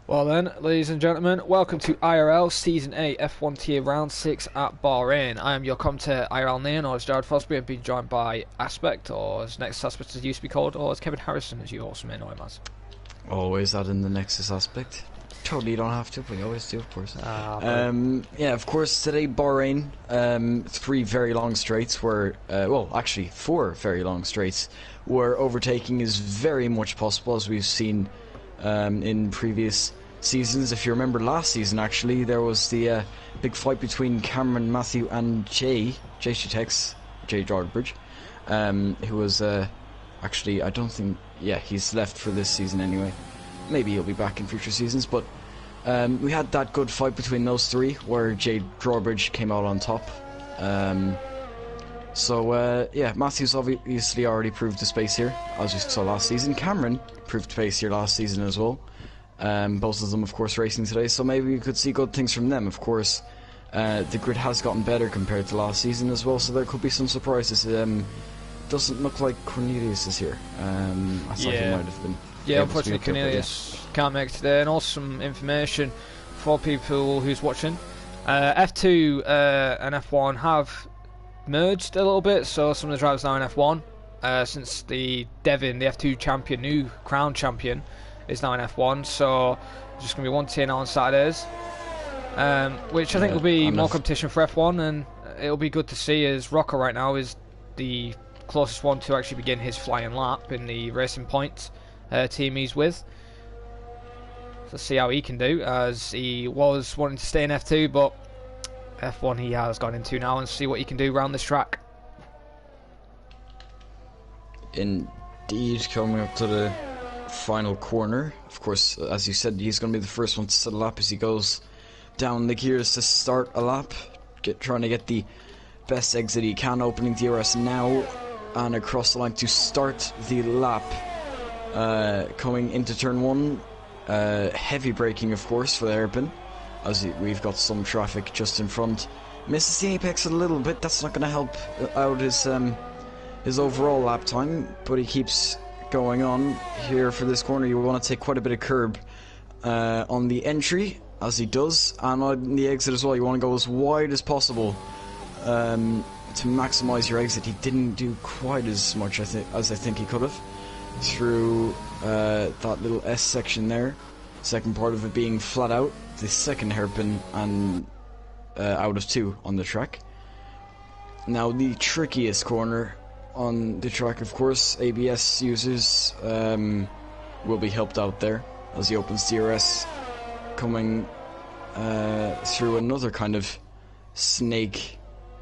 Well then, ladies and gentlemen, welcome to IRL Season 8 F1 Tier Round 6 at Bahrain. I am your commentator IRL Neon, or as Jared Fosbury, and being joined by Aspect, or as Next Aspect as used to be called, or as Kevin Harrison, as you also may know him as. Always add in the Nexus aspect. Totally don't have to, but you always do, of course. Yeah, of course, today Bahrain, 3 very long straights were, well, actually 4 very long straights, where overtaking is very much possible, as we've seen in previous seasons. If you remember last season, actually, there was the big fight between Cameron, Matthew, and Jay Drawbridge, who was actually, I don't think, yeah, he's left for this season anyway. Maybe he'll be back in future seasons, but we had that good fight between those 3 where Jay Drawbridge came out on top. Yeah, Matthew's obviously already proved the space here, as we saw last season. Cameron proved pace here last season as well. Both of them, of course, racing today, so maybe we could see good things from them. Of course, the grid has gotten better compared to last season as well, so there could be some surprises. Doesn't look like Cornelius is here. I thought he might have been. Yeah, unfortunately Cornelius can't make it today. And also some information for people who's watching. F2 and F1 have merged a little bit, so some of the drivers now in F1, since the Devin, the F2 champion, new crown champion, is now in F1, so there's just going to be one tier now on Saturdays, which I think will be more competition for F1, and it'll be good to see, as Rocco right now is the closest one to actually begin his flying lap in the Racing Point team he's with. So let's see how he can do, as he was wanting to stay in F2, but F1 he has gone into now, and see what he can do around this track. Indeed, coming up to the final corner. Of course, as you said, he's going to be the first one to set a lap as he goes down the gears to start a lap, trying to get the best exit he can, opening DRS now and across the line to start the lap. Coming into turn 1, heavy braking of course for the hairpin, as we've got some traffic just in front. Misses the apex a little bit. That's not going to help out his overall lap time, but he keeps going on here for this corner. You want to take quite a bit of curb on the entry, as he does, and on the exit as well. You want to go as wide as possible to maximise your exit. He didn't do quite as much, as I think he could have, through that little S section there. Second part of it being flat out, the second hairpin, and out of 2 on the track. Now the trickiest corner on the track, of course. ABS users will be helped out there as he opens DRS, coming through another kind of snake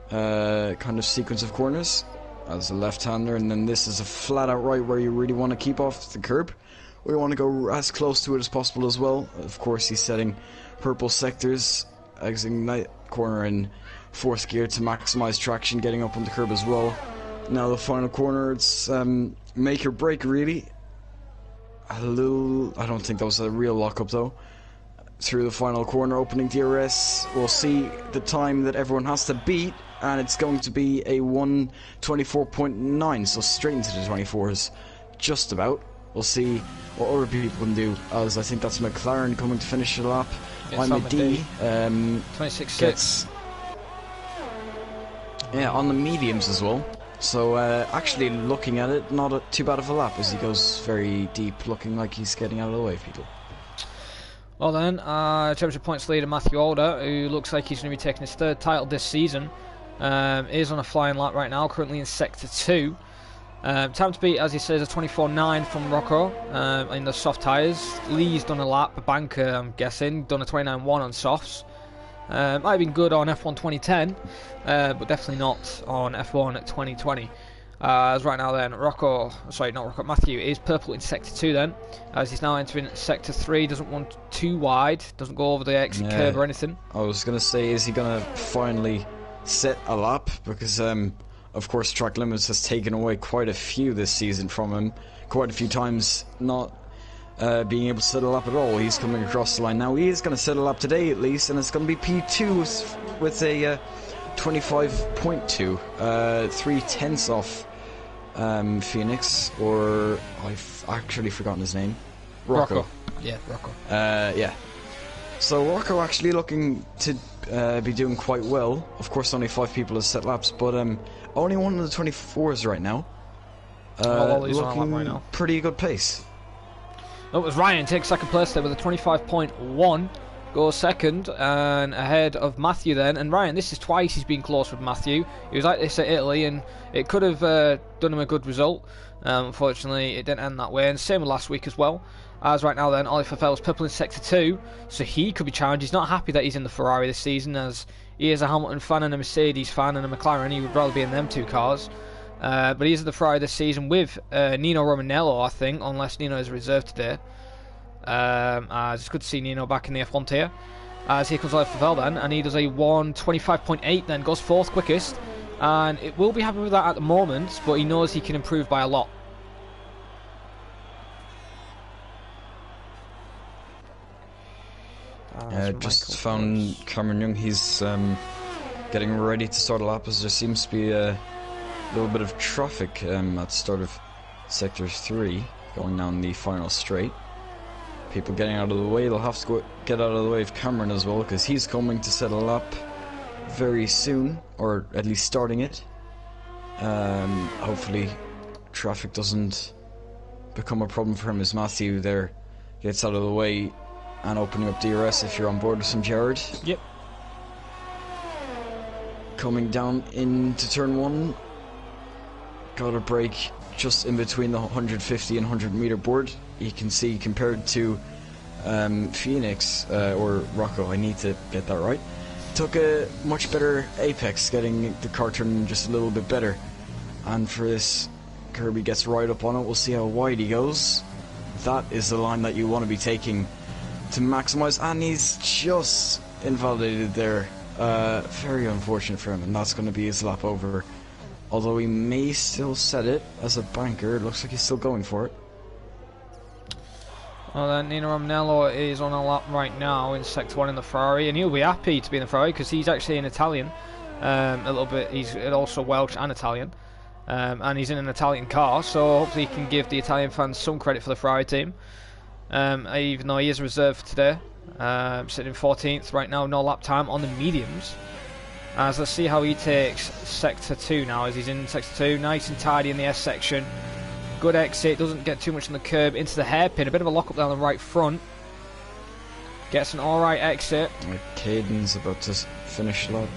kind of sequence of corners as a left-hander, and then this is a flat-out right where you really want to keep off the curb. We want to go as close to it as possible as well. Of course, he's setting purple sectors, exiting that corner in 4th gear to maximise traction, getting up on the curb as well. Now the final corner, it's make or break really. I don't think that was a real lock-up though. Through the final corner, opening DRS, we'll see the time that everyone has to beat, and it's going to be a 1:24.9, so straight into the 24s, just about. We'll see what other people can do, as I think that's McLaren coming to finish the lap. I'm a D. 26.6. Yeah, on the mediums as well. So actually looking at it, not too bad of a lap, as he goes very deep, looking like he's getting out of the way of people. Well then, championship points leader Matthew Alder, who looks like he's going to be taking his 3rd title this season, is on a flying lap right now, currently in Sector 2. Time to beat, as he says, a 24.9 from Rocco in the soft tyres. Lee's done a lap, a banker I'm guessing, done a 29.1 on softs. Might have been good on F1 2010, but definitely not on F1 2020. As right now then, Matthew is purple in Sector 2 then, as he's now entering Sector 3, doesn't want too wide, doesn't go over the exit curb or anything. I was going to say, is he going to finally set a lap? Because, of course, track limits has taken away quite a few this season from him, quite a few times not being able to set a lap at all. He's coming across the line now. He is going to set a lap today at least, and it's going to be P2 with a 25.2, 3/10 off Phoenix, or I've actually forgotten his name. Rocco. Yeah, Rocco. Yeah. So Rocco actually looking to be doing quite well. Of course, only 5 people have set laps, but only one of the 24s right now. Ollie's on a lap Looking right now. pretty good pace. That was Ryan takes second place there with a 25.1. Goes second and ahead of Matthew then. And Ryan, this is twice he's been close with Matthew. He was like this at Italy and it could have done him a good result. Unfortunately, it didn't end that way. And same with last week as well. As right now then, Oliver Fell's purple in Sector 2. So he could be challenged. He's not happy that he's in the Ferrari this season as he is a Hamilton fan and a Mercedes fan and a McLaren. He would rather be in them 2 cars. But he's at the Ferrari this season with Nino Romanello, I think, unless Nino is reserved today. As it's good to see Nino back in the F1 tier. As here comes Oliver Fell then, and he does a 1:25.8 then, goes 4th quickest. And it will be happy with that at the moment, but he knows he can improve by a lot. Just found Cameron Young. He's getting ready to start a lap as there seems to be a little bit of traffic at the start of Sector 3 going down the final straight. People getting out of the way. They'll have to get out of the way of Cameron as well because he's coming to set a lap very soon, or at least starting it. Hopefully traffic doesn't become a problem for him as Matthew there gets out of the way and opening up DRS if you're on board with some Jared. Yep. Coming down into turn 1. Got a break just in between the 150 and 100 meter board. You can see compared to Phoenix or Rocco, I need to get that right, took a much better apex, getting the car turning just a little bit better. And for this, Kirby gets right up on it. We'll see how wide he goes. That is the line that you want to be taking to maximise, and he's just invalidated there. Very unfortunate for him, and that's going to be his lap over. Although he may still set it as a banker, it looks like he's still going for it. Well then, Nino Romanello is on a lap right now in Sector 1 in the Ferrari, and he'll be happy to be in the Ferrari because he's actually an Italian. A little bit, he's also Welsh and Italian. And he's in an Italian car, so hopefully he can give the Italian fans some credit for the Ferrari team. Even though he is reserved today. Sitting in 14th right now, no lap time on the mediums. As let's see how he takes Sector 2 now, as he's in Sector 2, nice and tidy in the S section. Good exit, doesn't get too much on the curb, into the hairpin, a bit of a lock up down the right front. Gets an alright exit. Caden's about to finish lap.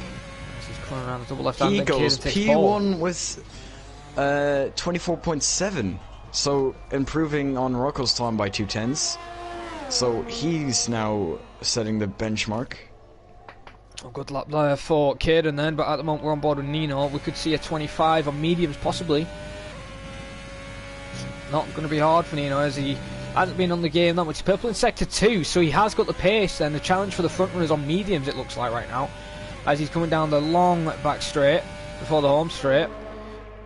He's coming around the double left hand. He goes P1 with 24.7, so improving on Rocco's time by 2/10. So he's now setting the benchmark. Oh, good lap there for Caden then, but at the moment we're on board with Nino. We could see a 25 on mediums possibly. Not going to be hard for Nino as he hasn't been on the game that much. Purple in Sector 2, so he has got the pace, and the challenge for the front runners on mediums it looks like right now, as he's coming down the long back straight before the home straight.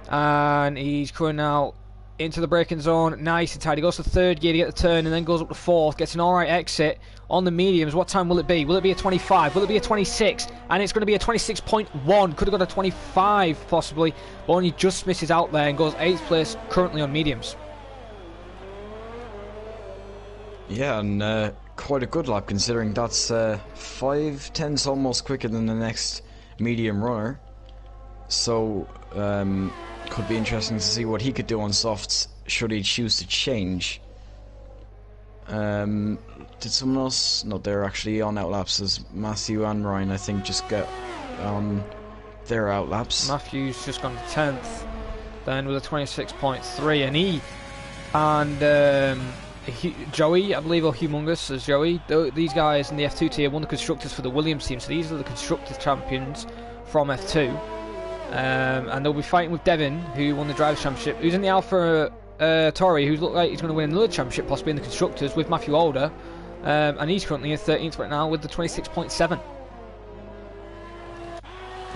And he's coming now into the braking zone, nice and tight. He goes to 3rd gear to get the turn and then goes up to 4th, gets an alright exit on the mediums. What time will it be? Will it be a 25? Will it be a 26? And it's going to be a 26.1. Could have got a 25 possibly, but only just misses out there and goes 8th place currently on mediums. Yeah, and quite a good lap considering that's 5/10 almost quicker than the next medium runner. So could be interesting to see what he could do on softs should he choose to change. Did someone else? No, they're actually on outlaps as Matthew and Ryan, I think, just get on their outlaps. Matthew's just gone to 10th then with a 26.3, and he and Joey, I believe, or Humongous as Joey, these guys in the F2 tier won the Constructors for the Williams team, so these are the Constructors champions from F2. And they'll be fighting with Devin, who won the Drivers' Championship, who's in the Alpha Tauri, who looked like he's going to win another championship, possibly in the Constructors, with Matthew Older. And he's currently in 13th right now with the 26.7.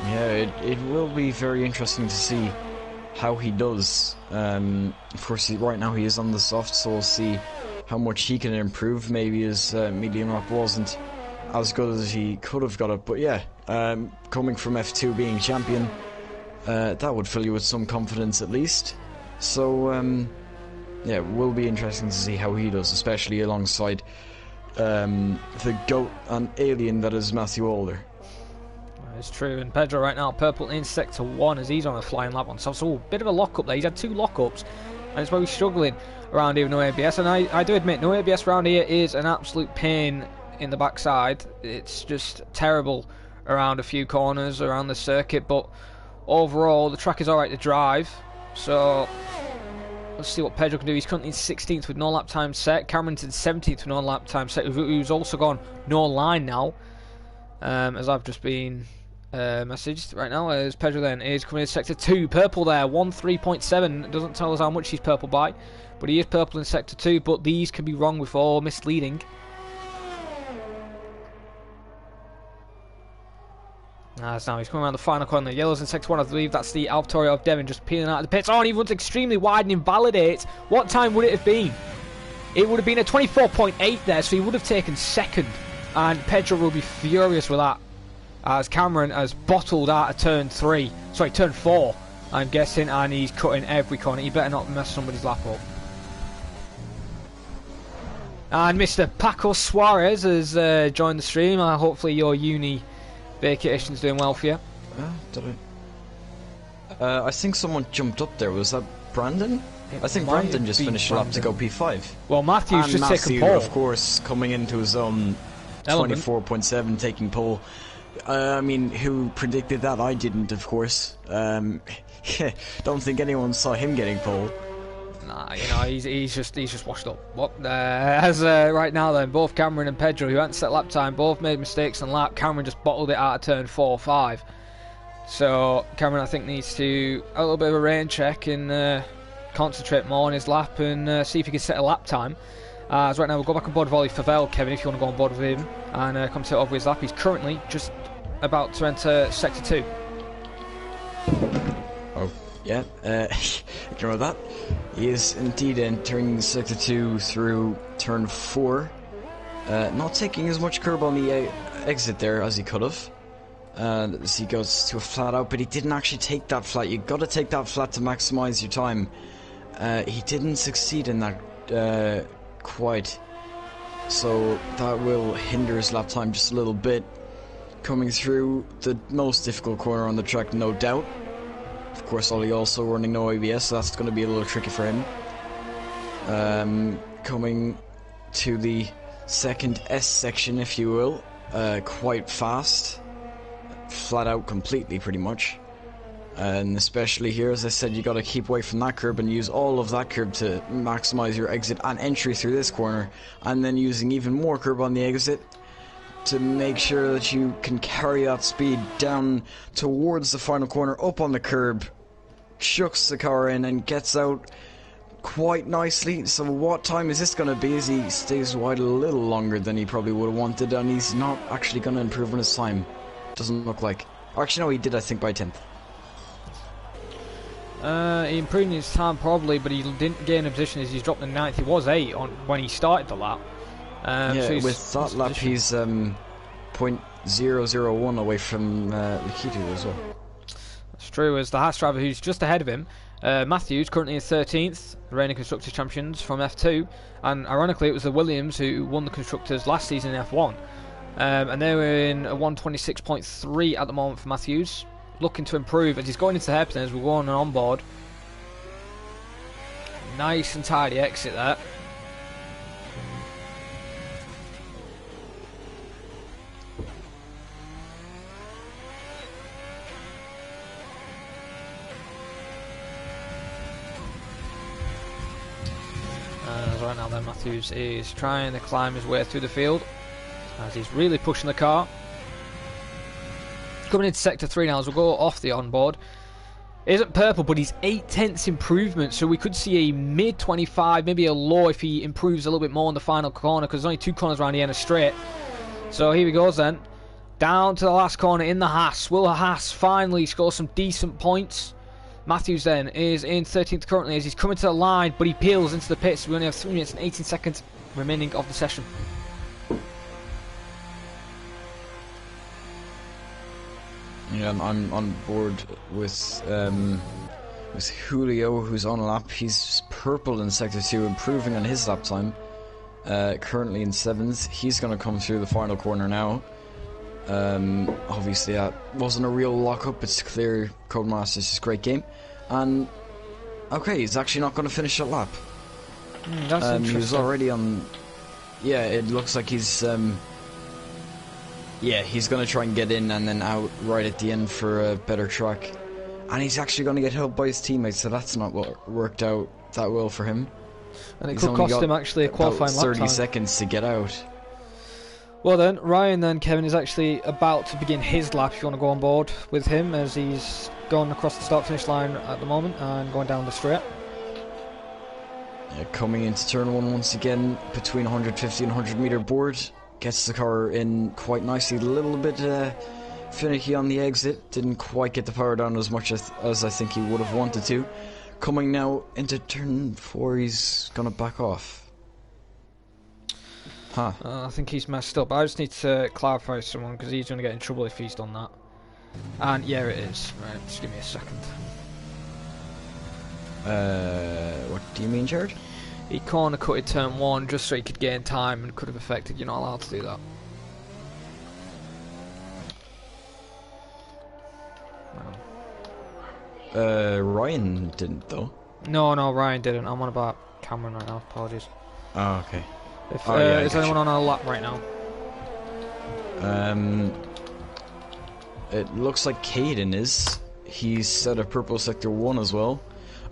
Yeah, it will be very interesting to see how he does. Of course, right now he is on the soft, so we'll see how much he can improve. Maybe his medium up wasn't as good as he could have got it, but yeah, coming from F2 being champion, that would fill you with some confidence at least. So yeah, it will be interesting to see how he does, especially alongside the GOAT and alien that is Matthew Alder. It's true, and Pedro right now, purple in sector 1 as he's on a flying lap on top. So a bit of a lock-up there. He's had 2 lock-ups, and it's probably struggling around here with no ABS. And I do admit, no ABS around here is an absolute pain in the backside. It's just terrible around a few corners around the circuit, but overall the track is alright to drive. So let's see what Pedro can do. He's currently in 16th with no lap time set. Cameron's in 17th with no lap time set, who's also gone no line now, as I've just been messaged right now. As Pedro then is coming in sector 2, purple there, 13.7. Doesn't tell us how much he's purple by, but he is purple in sector 2. But these can be wrong before misleading. As now he's coming around the final corner. Yellow's in sector 1. I believe that's the AlphaTauri of Devon just peeling out of the pits. Oh, and he runs extremely wide and invalidates. What time would it have been? It would have been a 24.8 there, so he would have taken second. And Pedro will be furious with that, as Cameron has bottled out of turn 4, I'm guessing, and he's cutting every corner. He better not mess somebody's lap up. And Mr. Paco Suarez has joined the stream. Hopefully your uni vacation's doing well for you. I think someone jumped up there. Was that Brandon? I think Brandon just finished a lap to go P5. Well, Matthew's just taken pole. Of course, coming into his own 24.7, taking pole. I mean, who predicted that? I didn't, of course. Don't think anyone saw him getting pole. Nah, you know, he's just washed up. Right now then, both Cameron and Pedro, who hadn't set lap time, both made mistakes on lap. Cameron just bottled it out of turn 4, 5. So Cameron, I think, needs to a little bit of a rain check and concentrate more on his lap and see if he can set a lap time. As right now, we'll go back on board with Ollie Favell, Kevin, if you want to go on board with him and come set over his lap. He's currently just about to enter sector 2. Oh, yeah, ignore that. He is indeed entering sector 2 through turn 4. Not taking as much curb on the exit there as he could have. As he goes to a flat out, but he didn't actually take that flat. You got to take that flat to maximize your time. He didn't succeed in that quite, so that will hinder his lap time just a little bit. Coming through the most difficult corner on the track, no doubt. Of course, Ollie also running no ABS, so that's going to be a little tricky for him. Coming to the second S section, if you will, quite fast. Flat out completely, pretty much. And especially here, as I said, you got to keep away from that curb and use all of that curb to maximize your exit and entry through this corner, and then using even more curb on the exit to make sure that you can carry that speed down towards the final corner, up on the curb, chucks the car in and gets out quite nicely. So what time is this going to be as he stays wide a little longer than he probably would have wanted, and he's not actually going to improve on his time? Doesn't look like. Actually, no, he did, I think, by 10th. He improved his time probably, but he didn't gain a position as he's dropped to 9th. He was 8 on when he started the lap. Yeah, so with that lap he's 0.001 away from Likitu as well. That's true, as the Haas driver who's just ahead of him, Matthews, currently in 13th, the reigning Constructors Champions from F2, and ironically it was the Williams who won the Constructors last season in F1. And they were in a 126.3 at the moment for Matthews, looking to improve as he's going into the hairpin as we're going on board. Nice and tidy exit there. Right now then, Matthews is trying to climb his way through the field as he's really pushing the car. Coming into sector 3 now as we'll go off the onboard. It isn't purple, but he's 0.8 improvement, so we could see a mid 25, maybe a low if he improves a little bit more in the final corner, because there's only 2 corners around the end of straight. So here he goes then, down to the last corner in the Haas. Will Haas finally score some decent points? Matthews then is in 13th currently as he's coming to the line, but he peels into the pits. We only have 3 minutes and 18 seconds remaining of the session. Yeah, I'm on board with With Julio, who's on a lap. He's purple in Sector 2, improving on his lap time. Currently in 7th. He's going to come through the final corner now. Obviously that wasn't a real lock-up. It's clear Codemasters is a great game. And, okay, he's actually not going to finish that lap. That's interesting. He was already on... Yeah, it looks like he's... Yeah, he's going to try and get in and then out right at the end for a better track. And he's actually going to get helped by his teammates, so that's not what worked out that well for him. And it could cost him actually a qualifying lap time. 30 seconds to get out. Well then, Ryan then, Kevin, is actually about to begin his lap if you want to go on board with him, as he's gone across the start-finish line at the moment and going down the straight. Coming into turn 1 once again, between 150 and 100 meter board. Gets the car in quite nicely, a little bit finicky on the exit. Didn't quite get the power down as much as I think he would have wanted to. Coming now into turn 4, he's going to back off. Huh. I think he's messed up. I just need to clarify someone, because he's going to get in trouble if he's done that. And yeah, it is. Right, just give me a second. What do you mean, Jared? He corner cutted turn 1 just so he could gain time and could have affected. You're not allowed to do that. Ryan didn't though. No, Ryan didn't. I'm on about Cameron right now. Apologies. Oh, okay. If, is anyone on a lap right now? It looks like Caden is. He's set a purple sector 1 as well.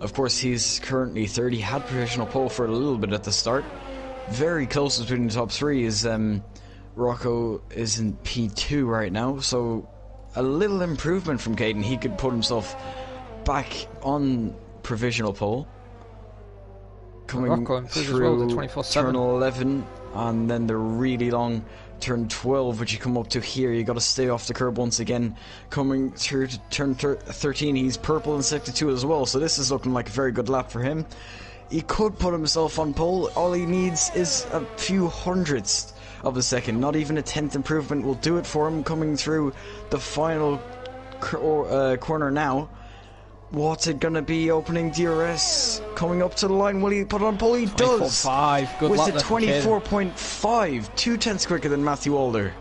Of course, he's currently 3rd. He had provisional pole for a little bit at the start. Very close between the top 3 is Rocco is in P2 right now, so a little improvement from Caden. He could put himself back on provisional pole. Coming through turn 11 and then the really long turn 12, which you come up to here. You got to stay off the curb once again. Coming through to turn 13, he's purple in sector 2 as well, so this is looking like a very good lap for him. He could put himself on pole. All he needs is a few hundredths of a second. Not even a 10th improvement will do it for him. Coming through the final corner now. What's it gonna be? Opening DRS, coming up to the line. Will he put it on pole? He does. 24.5. Good with luck. With the 24.5, 2 tenths quicker than Matthew Alder.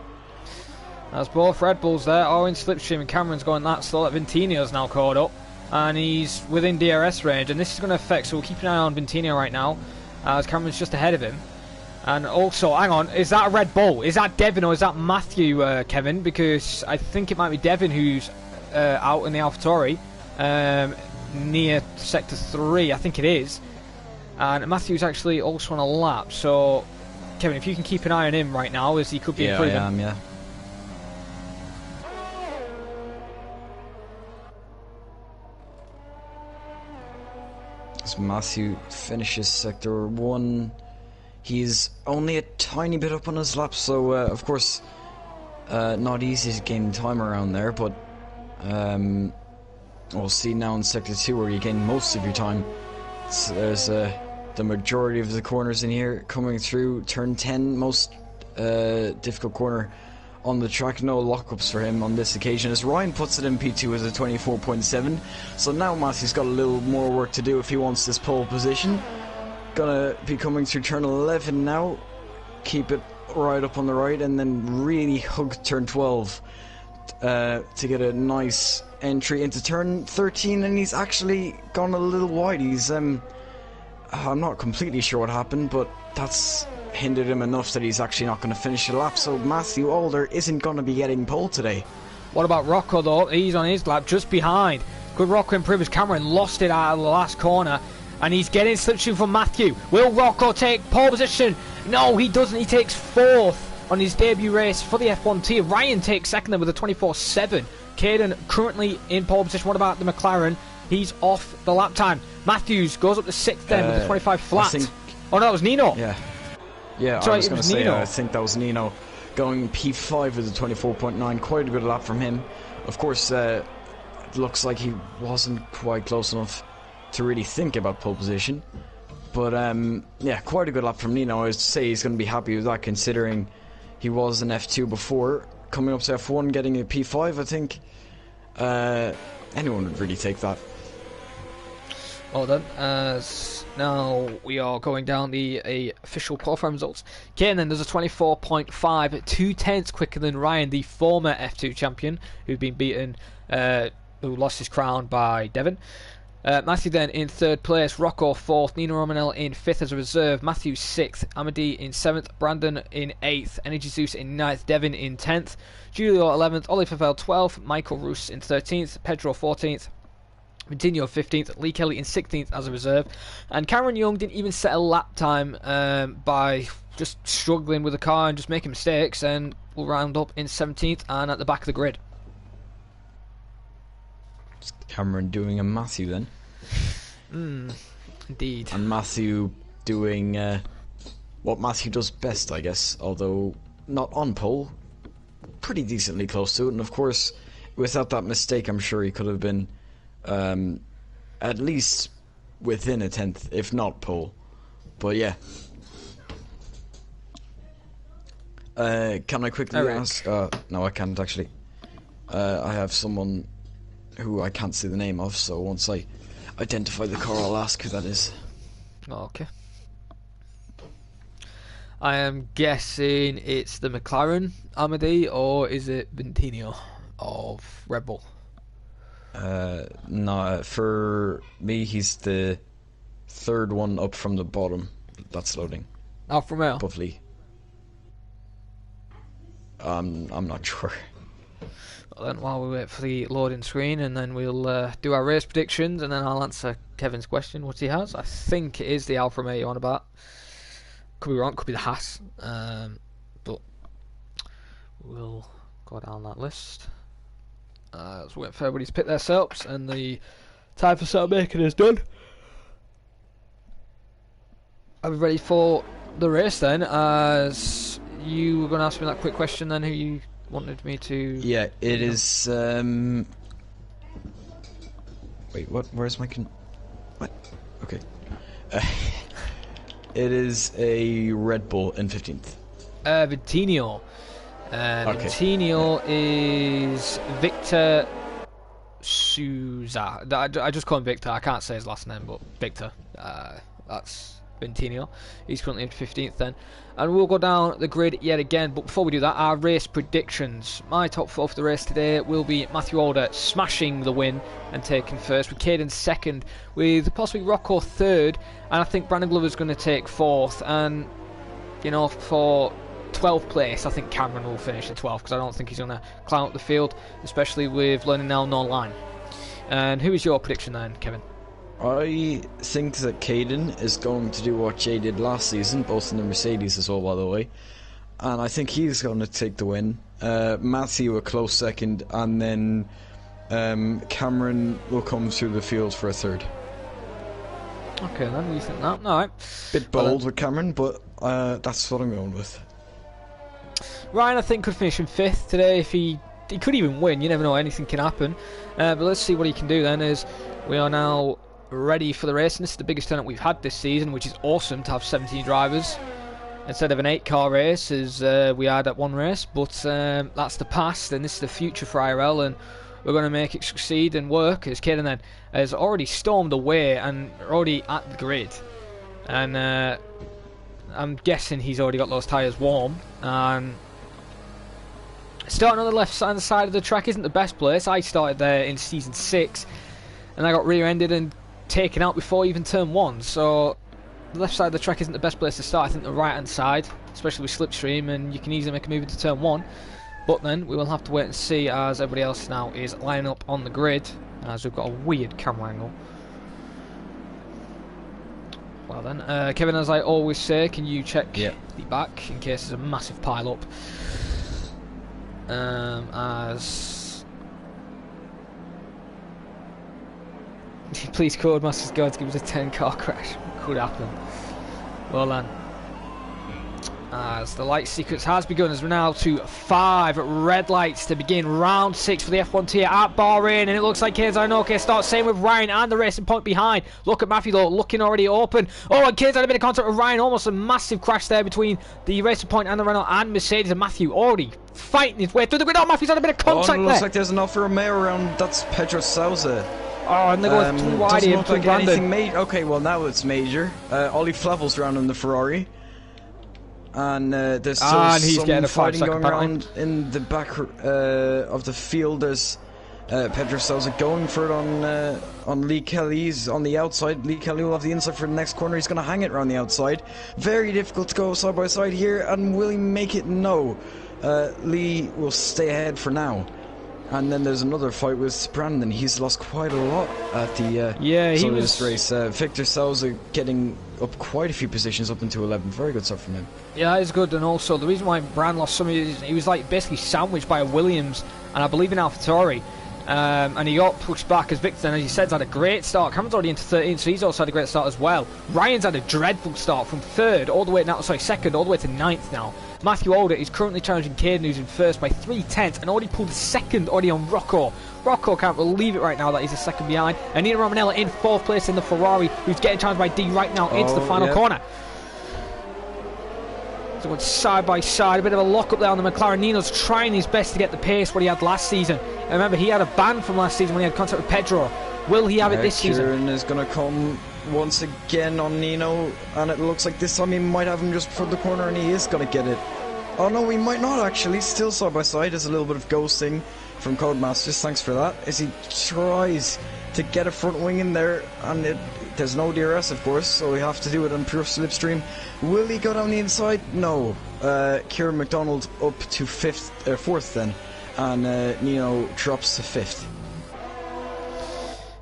That's both Red Bulls there. Orange Slipstream and Cameron's going that slow. That Vintino's now caught up, and he's within DRS range. And this is going to affect. So we'll keep an eye on Vintino right now, as Cameron's just ahead of him. And also, hang on, is that a Red Bull? Is that Devin or is that Matthew, Kevin? Because I think it might be Devin who's out in the AlphaTauri. Near sector 3, I think it is, and Matthew's actually also on a lap. So Kevin, if you can keep an eye on him right now, as he could be improving. I am, yeah. As Matthew finishes sector 1, he's only a tiny bit up on his lap, so of course not easy to gain time around there, but we'll see now in sector 2 where you gain most of your time. So there's the majority of the corners in here. Coming through turn 10, most difficult corner on the track. No lockups for him on this occasion, as Ryan puts it in P2 with a 24.7. So now Matthew's got a little more work to do if he wants this pole position. Gonna be coming through turn 11 now. Keep it right up on the right and then really hug turn 12 to get a nice entry into turn 13, and he's actually gone a little wide. He's I'm not completely sure what happened, but that's hindered him enough that he's actually not going to finish the lap. So Matthew Alder isn't going to be getting pole today. What about Rocco though? He's on his lap just behind. Could Rocco improve as Cameron lost it out of the last corner, and he's getting slipstream from Matthew. Will Rocco take pole position? No, he doesn't. He takes 4th on his debut race for the F1 team. Ryan takes 2nd then with a 24.7. Caden currently in pole position. What about the McLaren? He's off the lap time. Matthews goes up to 6th then with a 25 flat. Oh no, that was Nino. Yeah, sorry, I was going to say, Nino. I think that was Nino going P5 with a 24.9. Quite a good lap from him. Of course, it looks like he wasn't quite close enough to really think about pole position. But yeah, quite a good lap from Nino. I would say he's going to be happy with that, considering he was an F2 before. Coming up to F1, getting a P5, I think anyone would really take that. Well done. As now we are going down the official qualifying results. Kanan does a 24.5, 2/10 quicker than Ryan, the former F2 champion, who'd been beaten, who lost his crown by Devon. Matthew then in third place, Rocco fourth, Nino Romanel in fifth as a reserve, Matthew sixth, Amadi in seventh, Brandon in eighth, Energy Zeus in ninth, Devon in 10th, Julio 11th, Oliver Favell 12th, Michael Roos in 13th, Pedro 14th, Vitinho 15th, Lee Kelly in 16th as a reserve, and Cameron Young didn't even set a lap time by just struggling with the car and just making mistakes, and will round up in 17th and at the back of the grid. It's Cameron doing a Matthew then. Indeed. And Matthew doing what Matthew does best, I guess, although not on pole, pretty decently close to it, and of course, without that mistake, I'm sure he could have been at least within a 10th, if not pole. But yeah. Can I quickly ask? No, I can't actually. I have someone who I can't see the name of, so once I identify the car, I'll ask who that is. Okay. I am guessing it's the McLaren Amadi, or is it Vitinho of Red Bull? No, for me, he's the third one up from the bottom. That's loading. Alfa Romeo? Above Lee. I'm not sure. Well, then, while we wait for the loading screen, and then we'll do our race predictions, and then I'll answer Kevin's question, what he has. I think it is the Alfa Romeo you're on about. Could be wrong, could be the Haas. But we'll go down that list. Let's wait for everybody to pick their setups, and the time for setup making is done. Are we ready for the race then? As you were going to ask me that quick question then, who you wanted me to... Yeah, it is... Wait, what? Where's my... What? Okay. It is a Red Bull in 15th. Vitinho. Okay. Vitinho is Victor Souza. I just call him Victor. I can't say his last name, but Victor. That's Vitinho. He's currently in 15th then. And we'll go down the grid yet again. But before we do that, our race predictions. My top four for the race today will be Matthew Alder smashing the win and taking first, with Caden second, with possibly Rocco third, and I think Brandon Glover's going to take fourth. And, you know, for 12th place, I think Cameron will finish in 12th, because I don't think he's going to climb up the field, especially with learning now no line. And who is your prediction then, Kevin? I think that Caden is going to do what Jay did last season, both in the Mercedes as well, by the way. And I think he's going to take the win. Matthew a close second, and then Cameron will come through the field for a third. Okay, then, you think that? Alright. Bit bold with Cameron, but that's what I'm going with. Ryan, I think, could finish in 5th today. If he could even win, you never know, anything can happen. But let's see what he can do then, as we are now ready for the race, and this is the biggest turnout we've had this season, which is awesome to have 17 drivers instead of an 8-car race as we had at one race. But that's the past, and this is the future for IRL, and we're going to make it succeed and work, as Caden then has already stormed away and already at the grid. And I'm guessing he's already got those tyres warm. And starting on the left hand side of the track isn't the best place. I started there in season 6 and I got rear-ended and taken out before even turn 1, so the left side of the track isn't the best place to start. I think the right hand side, especially with slipstream, and you can easily make a move into turn 1. But then we will have to wait and see, as everybody else now is lining up on the grid, as we've got a weird camera angle. Well then, Kevin, as I always say, can you check the back in case there's a massive pile up? As please, Codemasters God, give us a 10-car crash. Could happen. Well then, as the light sequence has begun, as we're now to 5 red lights to begin round 6 for the F1 tier at Bahrain, and it looks like Keizanoke starts same with Ryan and the racing point behind. Look at Matthew though, looking already open. Oh, and Keiz had a bit of contact with Ryan, almost a massive crash there between the racing point and the Renault and Mercedes, and Matthew already fighting his way through the grid. Oh, Matthew's had a bit of contact there. Looks like there's an Alfa Romeo around. That's Pedro Sousa. Oh, and they go too wide doesn't here look between like Brandon. anything okay, well now it's major. Ollie Flavel's around in the Ferrari. And there's still And he's some getting a fighting 5 second going penalty. around in the back of the field. There's Pedro Sousa going for it on Lee Kelly. He's on the outside. Lee Kelly will have the inside for the next corner. He's going to hang it around the outside. Very difficult to go side by side here. And will he make it? No. Lee will stay ahead for now. And then there's another fight with Brandon. He's lost quite a lot at the start of this race. Victor Sousa getting up quite a few positions up into 11. Very good stuff from him. Yeah, that is good. And also, the reason why Brand lost some of his, he was like basically sandwiched by a Williams and I believe in AlphaTauri. And he got pushed back as Victor, and as you said, had a great start. Cameron's already into 13, so he's also had a great start as well. Ryan's had a dreadful start from third all the way now, second all the way to ninth now. Matthew Alder is currently challenging Caden, who's in first by 3/10, and already pulled a second already on Rocco. Rocco can't believe it right now that he's a second behind. And Nino Romanella in fourth place in the Ferrari, who's getting challenged by D right now into the final corner. So going side by side, a bit of a lock up there on the McLaren. Nino's trying his best to get the pace what he had last season. And remember, he had a ban from last season when he had contact with Pedro. Will he have it this season? Kieran is going to come once again on Nino, and it looks like this time he might have him just before the corner, and he is going to get it. Oh no, he might not actually. Still side by side. There's a little bit of ghosting from Codemasters. Thanks for that. As he tries to get a front wing in there, and there's no DRS, of course, so we have to do it on pure slipstream. Will he go down the inside? No. Kieran McDonald up to fourth then, and Nino drops to fifth.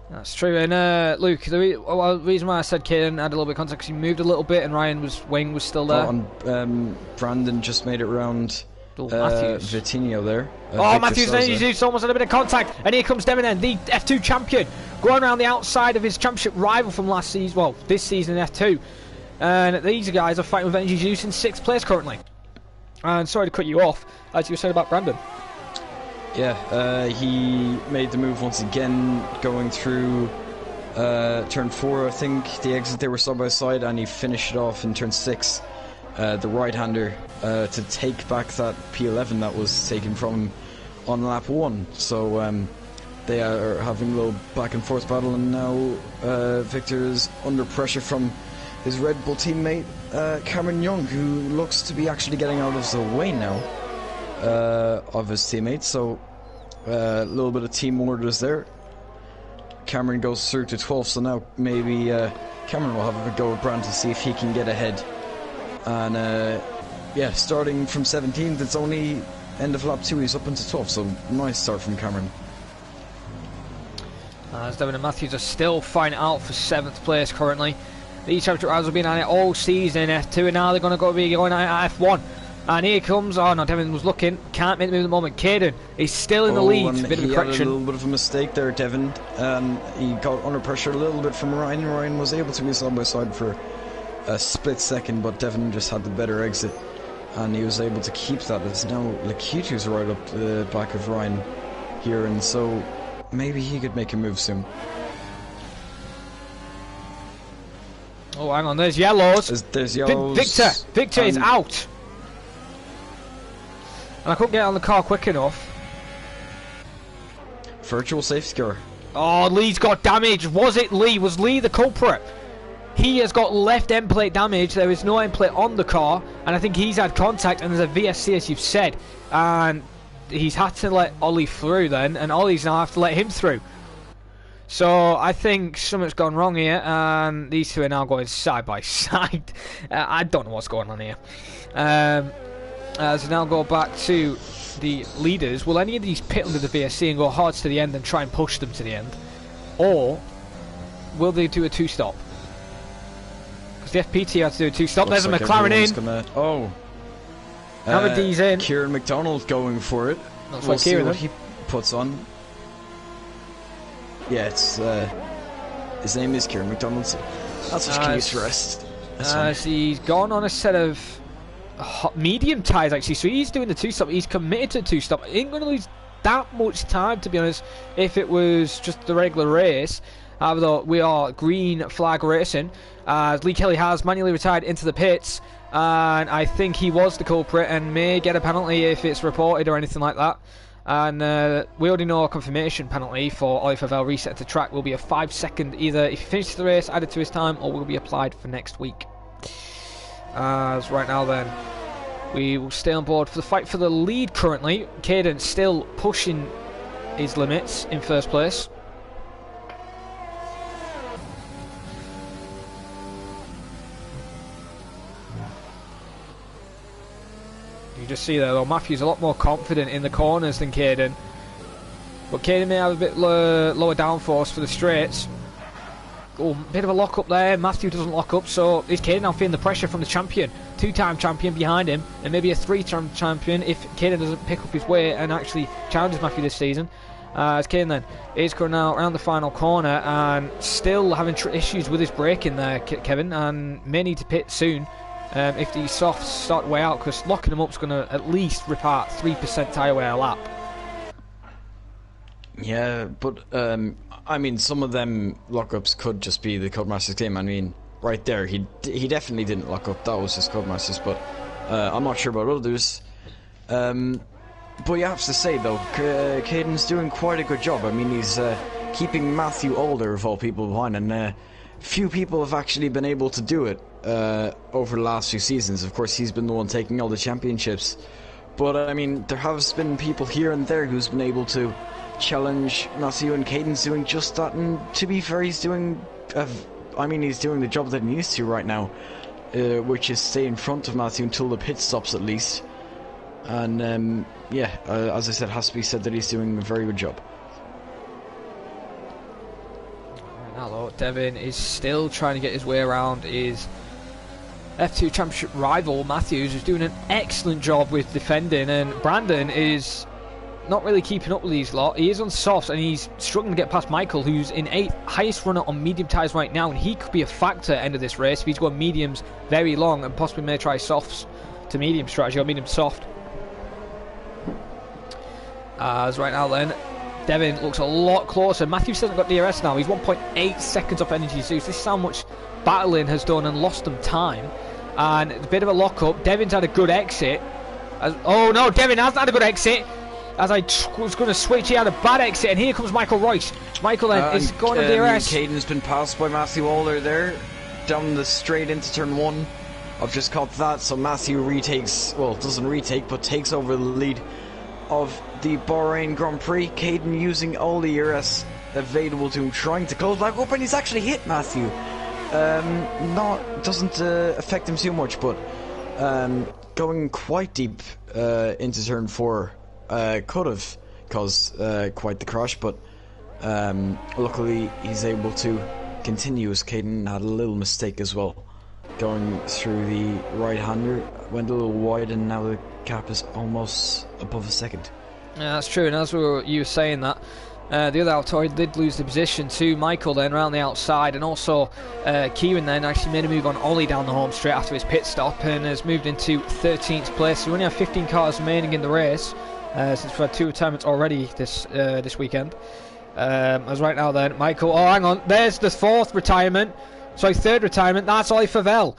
That's true. And Luke, the reason why I said Kieran had a little bit of contact because he moved a little bit, and Ryan's wing was still there. And Brandon just made it around Vitinho there. Matthews he's almost had a bit of contact, and here comes Deminen, the F2 champion, going around the outside of his championship rival from last season, well, this season in F2. And these guys are fighting with Energy Juice in 6th place currently. And sorry to cut you off, as you were saying about Brandon. Yeah, he made the move once again, going through turn 4, I think, the exit they were side by side, and he finished it off in turn 6, the right-hander, to take back that P11 that was taken from him on lap 1. So they are having a little back and forth battle, and now Victor is under pressure from his Red Bull teammate Cameron Young, who looks to be actually getting out of the way now of his teammates. So a little bit of team orders there. Cameron goes through to 12th, so now maybe Cameron will have a go at Brand to see if he can get ahead. And yeah, starting from 17th, it's only end of lap 2, he's up into 12th, so nice start from Cameron. As Devin and Matthews are still fighting out for 7th place currently. These championship riders have been at it all season in F2, and now they're going to be going at F1. And here comes, oh no, Devin was looking, can't make the move at the moment. Caden is still in the lead, bit of a correction. Had a little bit of a mistake there, Devin. He got under pressure a little bit from Ryan. Ryan was able to be side by side for a split second, but Devin just had the better exit, and he was able to keep that. It's now Lakitu's right up the back of Ryan here, and so maybe he could make a move soon. Oh, hang on, there's yellows. There's yellows. Victor is out. And I couldn't get on the car quick enough. Virtual safety car. Oh, Lee's got damage. Was it Lee? Was Lee the culprit? He has got left end plate damage. There is no end plate on the car, and I think he's had contact, and there's a VSC, as you've said, and he's had to let Ollie through then, and Ollie's now have to let him through. So I think something's gone wrong here, and these two are now going side by side. I don't know what's going on here. As we now go back to the leaders, will any of these pit under the VSC and go hard to the end and try and push them to the end? Or will they do a two-stop? Because the FPT had to do a two-stop. There's a McLaren in. Hamad's in. Kieran McDonald going for it. We'll see what he puts on. Yeah, it's his name is Kieran McDonald, so that's his case for rest. He's gone on a set of medium tyres actually, so he's doing the two-stop. He's committed to two-stop. He ain't going to lose that much time, to be honest, if it was just the regular race. Although we are green flag racing, as Lee Kelly has manually retired into the pits, and I think he was the culprit and may get a penalty if it's reported or anything like that. And we already know a confirmation penalty for Ollie Favell reset to track will be a 5-second, either if he finishes the race added to his time, or will be applied for next week. As right now then, we will stay on board for the fight for the lead currently. Caden still pushing his limits in first place. You just see there though, Matthew's a lot more confident in the corners than Caden. But Caden may have a bit lower downforce for the straights. Oh, bit of a lock up there. Matthew doesn't lock up, so is Caden now feeling the pressure from the champion? 2-time champion behind him, and maybe a 3-time champion if Caden doesn't pick up his weight and actually challenges Matthew this season. As Caden then is going now around the final corner and still having issues with his braking there, Kevin, and may need to pit soon if these softs start way out, because locking them up is going to at least rip out 3% tyre wear a lap. Yeah, but I mean, some of them lockups could just be the Codemasters game. I mean, right there, he definitely didn't lock up. That was his Codemasters, but I'm not sure about others. But you have to say though, Caden's doing quite a good job. I mean, he's keeping Matthew older of all people behind, and few people have actually been able to do it over the last few seasons. Of course, he's been the one taking all the championships, but I mean, there has been people here and there who's been able to challenge Matthew, and Caden's doing just that. And to be fair, he's doing he's doing the job that he needs to right now, which is stay in front of Matthew until the pit stops at least. And yeah, as I said, has to be said that he's doing a very good job. Hello, Devin is still trying to get his way around his F2 Championship rival Matthews, who's doing an excellent job with defending, and Brandon is not really keeping up with these lot. He is on softs and he's struggling to get past Michael, who's in 8th, highest runner on medium tyres right now, and he could be a factor at the end of this race if he's going mediums very long and possibly may try softs to medium strategy or medium soft. As right now then, Devin looks a lot closer. Matthews hasn't got DRS now. He's 1.8 seconds off Energy Zeus. This is how much battling has done and lost them time. And a bit of a lock up. Devin's had a good exit. Oh no, Devin hasn't had a good exit. As I was going to switch, he had a bad exit, and here comes Michael Royce. Michael then is going to DRS. Caden's been passed by Matthew Alder there, down the straight into turn 1. I've just caught that, so Matthew retakes, well, doesn't retake, but takes over the lead of the Bahrain Grand Prix. Caden using all the ERS available to him, trying to close back up, and he's actually hit Matthew. Doesn't affect him too much, but going quite deep into turn 4 could have caused quite the crash, but luckily he's able to continue, as Caden had a little mistake as well. Going through the right-hander, went a little wide, and now the gap is almost above a second. Yeah, that's true, and as you were saying that, the other Altoid did lose the position to Michael then around the outside, and also Kieran then actually made a move on Ollie down the home straight after his pit stop and has moved into 13th place. So we only have 15 cars remaining in the race, since we've had 2 retirements already this weekend. As right now then, Michael, oh hang on, there's the 4th retirement. Sorry, 3rd retirement, that's Ollie Favell.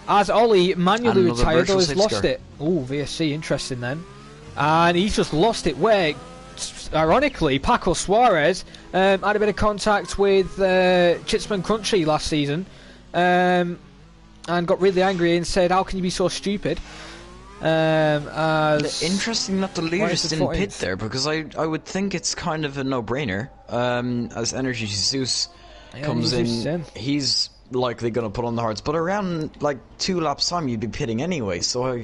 As Ollie manually retired, though he's lost it. Oh, VSC, interesting then. And he's just lost it where, ironically, Paco Suarez had a bit of contact with Chitsman Country last season, and got really angry and said, how can you be so stupid? Interesting that the leaders didn't pit there, because I would think it's kind of a no-brainer. As Energy Zeus comes in, he's likely going to put on the hards, but around like 2 laps time you'd be pitting anyway, so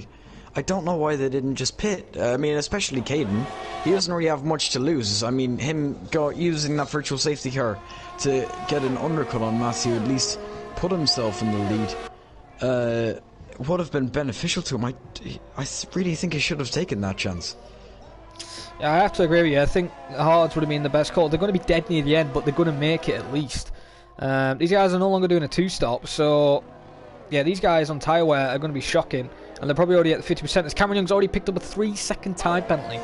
I don't know why they didn't just pit. I mean, especially Caden, he doesn't really have much to lose. I mean, him using that virtual safety car to get an undercut on Matthew, at least put himself in the lead, would have been beneficial to him. I really think he should have taken that chance. Yeah, I have to agree with you. I think the hards would have been the best call. They're going to be dead near the end, but they're going to make it at least. These guys are no longer doing a 2-stop, so yeah, these guys on tyre wear are going to be shocking, and they're probably already at the 50%. As Cameron Young's already picked up a 3-second time penalty,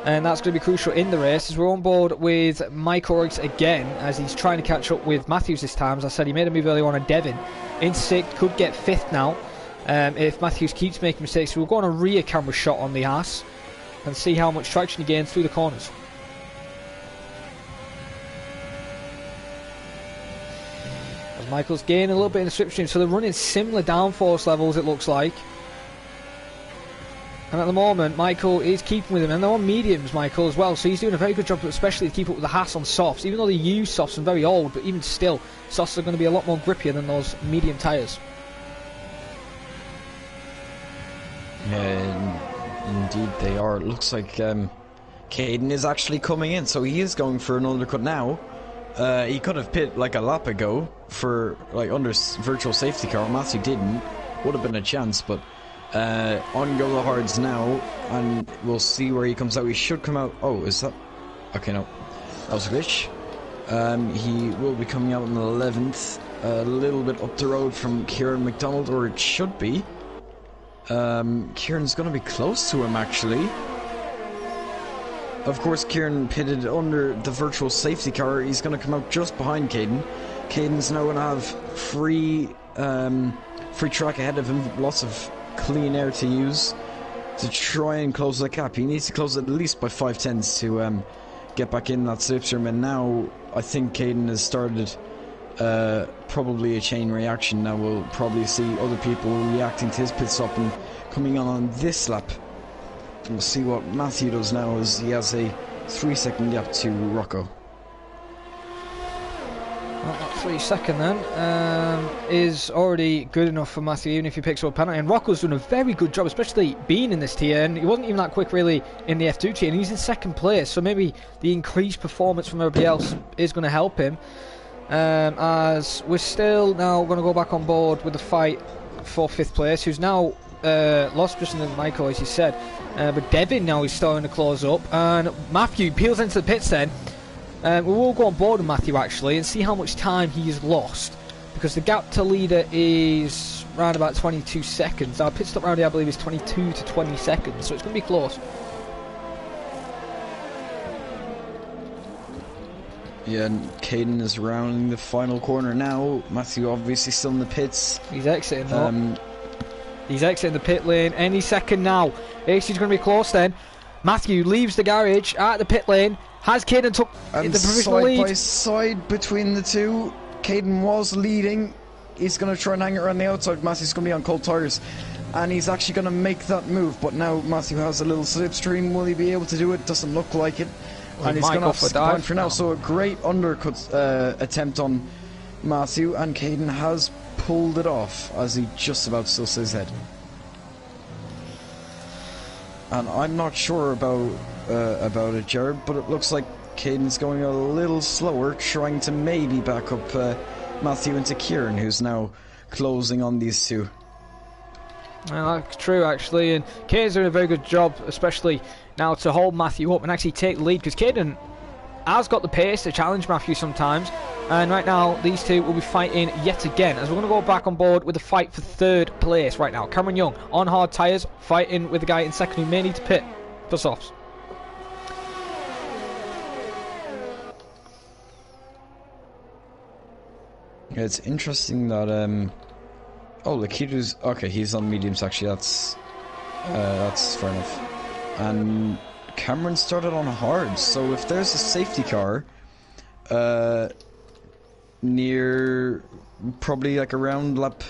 and that's going to be crucial in the race. As we're on board with Mike Orix again, as he's trying to catch up with Matthews this time. As I said, he made a move earlier on Devin in 6th, could get 5th now if Matthews keeps making mistakes. So we'll go on a rear camera shot on the Haas. and see how much traction he gains through the corners. As Michael's gaining a little bit in the slipstream, so they're running similar downforce levels, it looks like. And at the moment, Michael is keeping with him, and they're on mediums, Michael, as well, so he's doing a very good job, especially to keep up with the Haas on softs. Even though they use softs and very old, but even still, softs are going to be a lot more grippier than those medium tyres. Yeah, indeed they are. It looks like Caden is actually coming in, so he is going for an undercut now. He could have pit like a lap ago for like under virtual safety car. Matthew didn't. Would have been a chance, but on go the hards now, and we'll see where he comes out. He should come out. Oh, is that? Okay, no, that was a glitch. He will be coming out in the 11th, a little bit up the road from Kieran McDonald, or it should be. Kieran's going to be close to him, actually. Of course, Kieran pitted under the virtual safety car. He's going to come out just behind Caden. Caden's now going to have free track ahead of him. Lots of clean air to use to try and close the gap. He needs to close it at least by 5/10 to get back in that slipstream. And now I think Caden has started probably a chain reaction. Now we'll probably see other people reacting to his pit stop and coming on this lap. We'll see what Matthew does now, as he has a 3-second gap to Rocco. Well, that 3-second then is already good enough for Matthew, even if he picks up a penalty. And Rocco's done a very good job, especially being in this tier. And he wasn't even that quick really in the F2 tier, and he's in second place. So maybe the increased performance from everybody else is going to help him. As we're still now going to go back on board with the fight for 5th place, who's now lost position than Michael, as you said. But Devin now is starting to close up, and Matthew peels into the pits then. We will go on board with Matthew actually and see how much time he has lost, because the gap to leader is around about 22 seconds. Our pit stop round here I believe is 22 to 20 seconds, so it's going to be close. Yeah, and Caden is rounding the final corner now. Matthew obviously still in the pits. He's exiting though. He's exiting the pit lane any second now. AC's going to be close then. Matthew leaves the garage at the pit lane. Has Caden took the provisional lead? Side by side between the two. Caden was leading. He's going to try and hang it around the outside. Matthew's going to be on cold tyres. And he's actually going to make that move. But now Matthew has a little slipstream. Will he be able to do it? Doesn't look like it. Well, and he's going to have to skip for now. So a great undercut attempt on Matthew. And Caden has pulled it off as he just about still stays ahead. And I'm not sure about it, Jared, but it looks like Caden's going a little slower, trying to maybe back up Matthew into Kieran, who's now closing on these two. Well, that's true actually, and Caden's doing a very good job, especially now to hold Matthew up and actually take the lead, because Caden has got the pace to challenge Matthew sometimes. And right now these two will be fighting yet again, as we're going to go back on board with the fight for 3rd place right now. Cameron Young on hard tyres fighting with the guy in second who may need to pit for softs. Yeah, it's interesting that oh, Lakitu's okay, he's on mediums actually. That's fair enough. And Cameron started on hard, so if there's a safety car near probably like around lap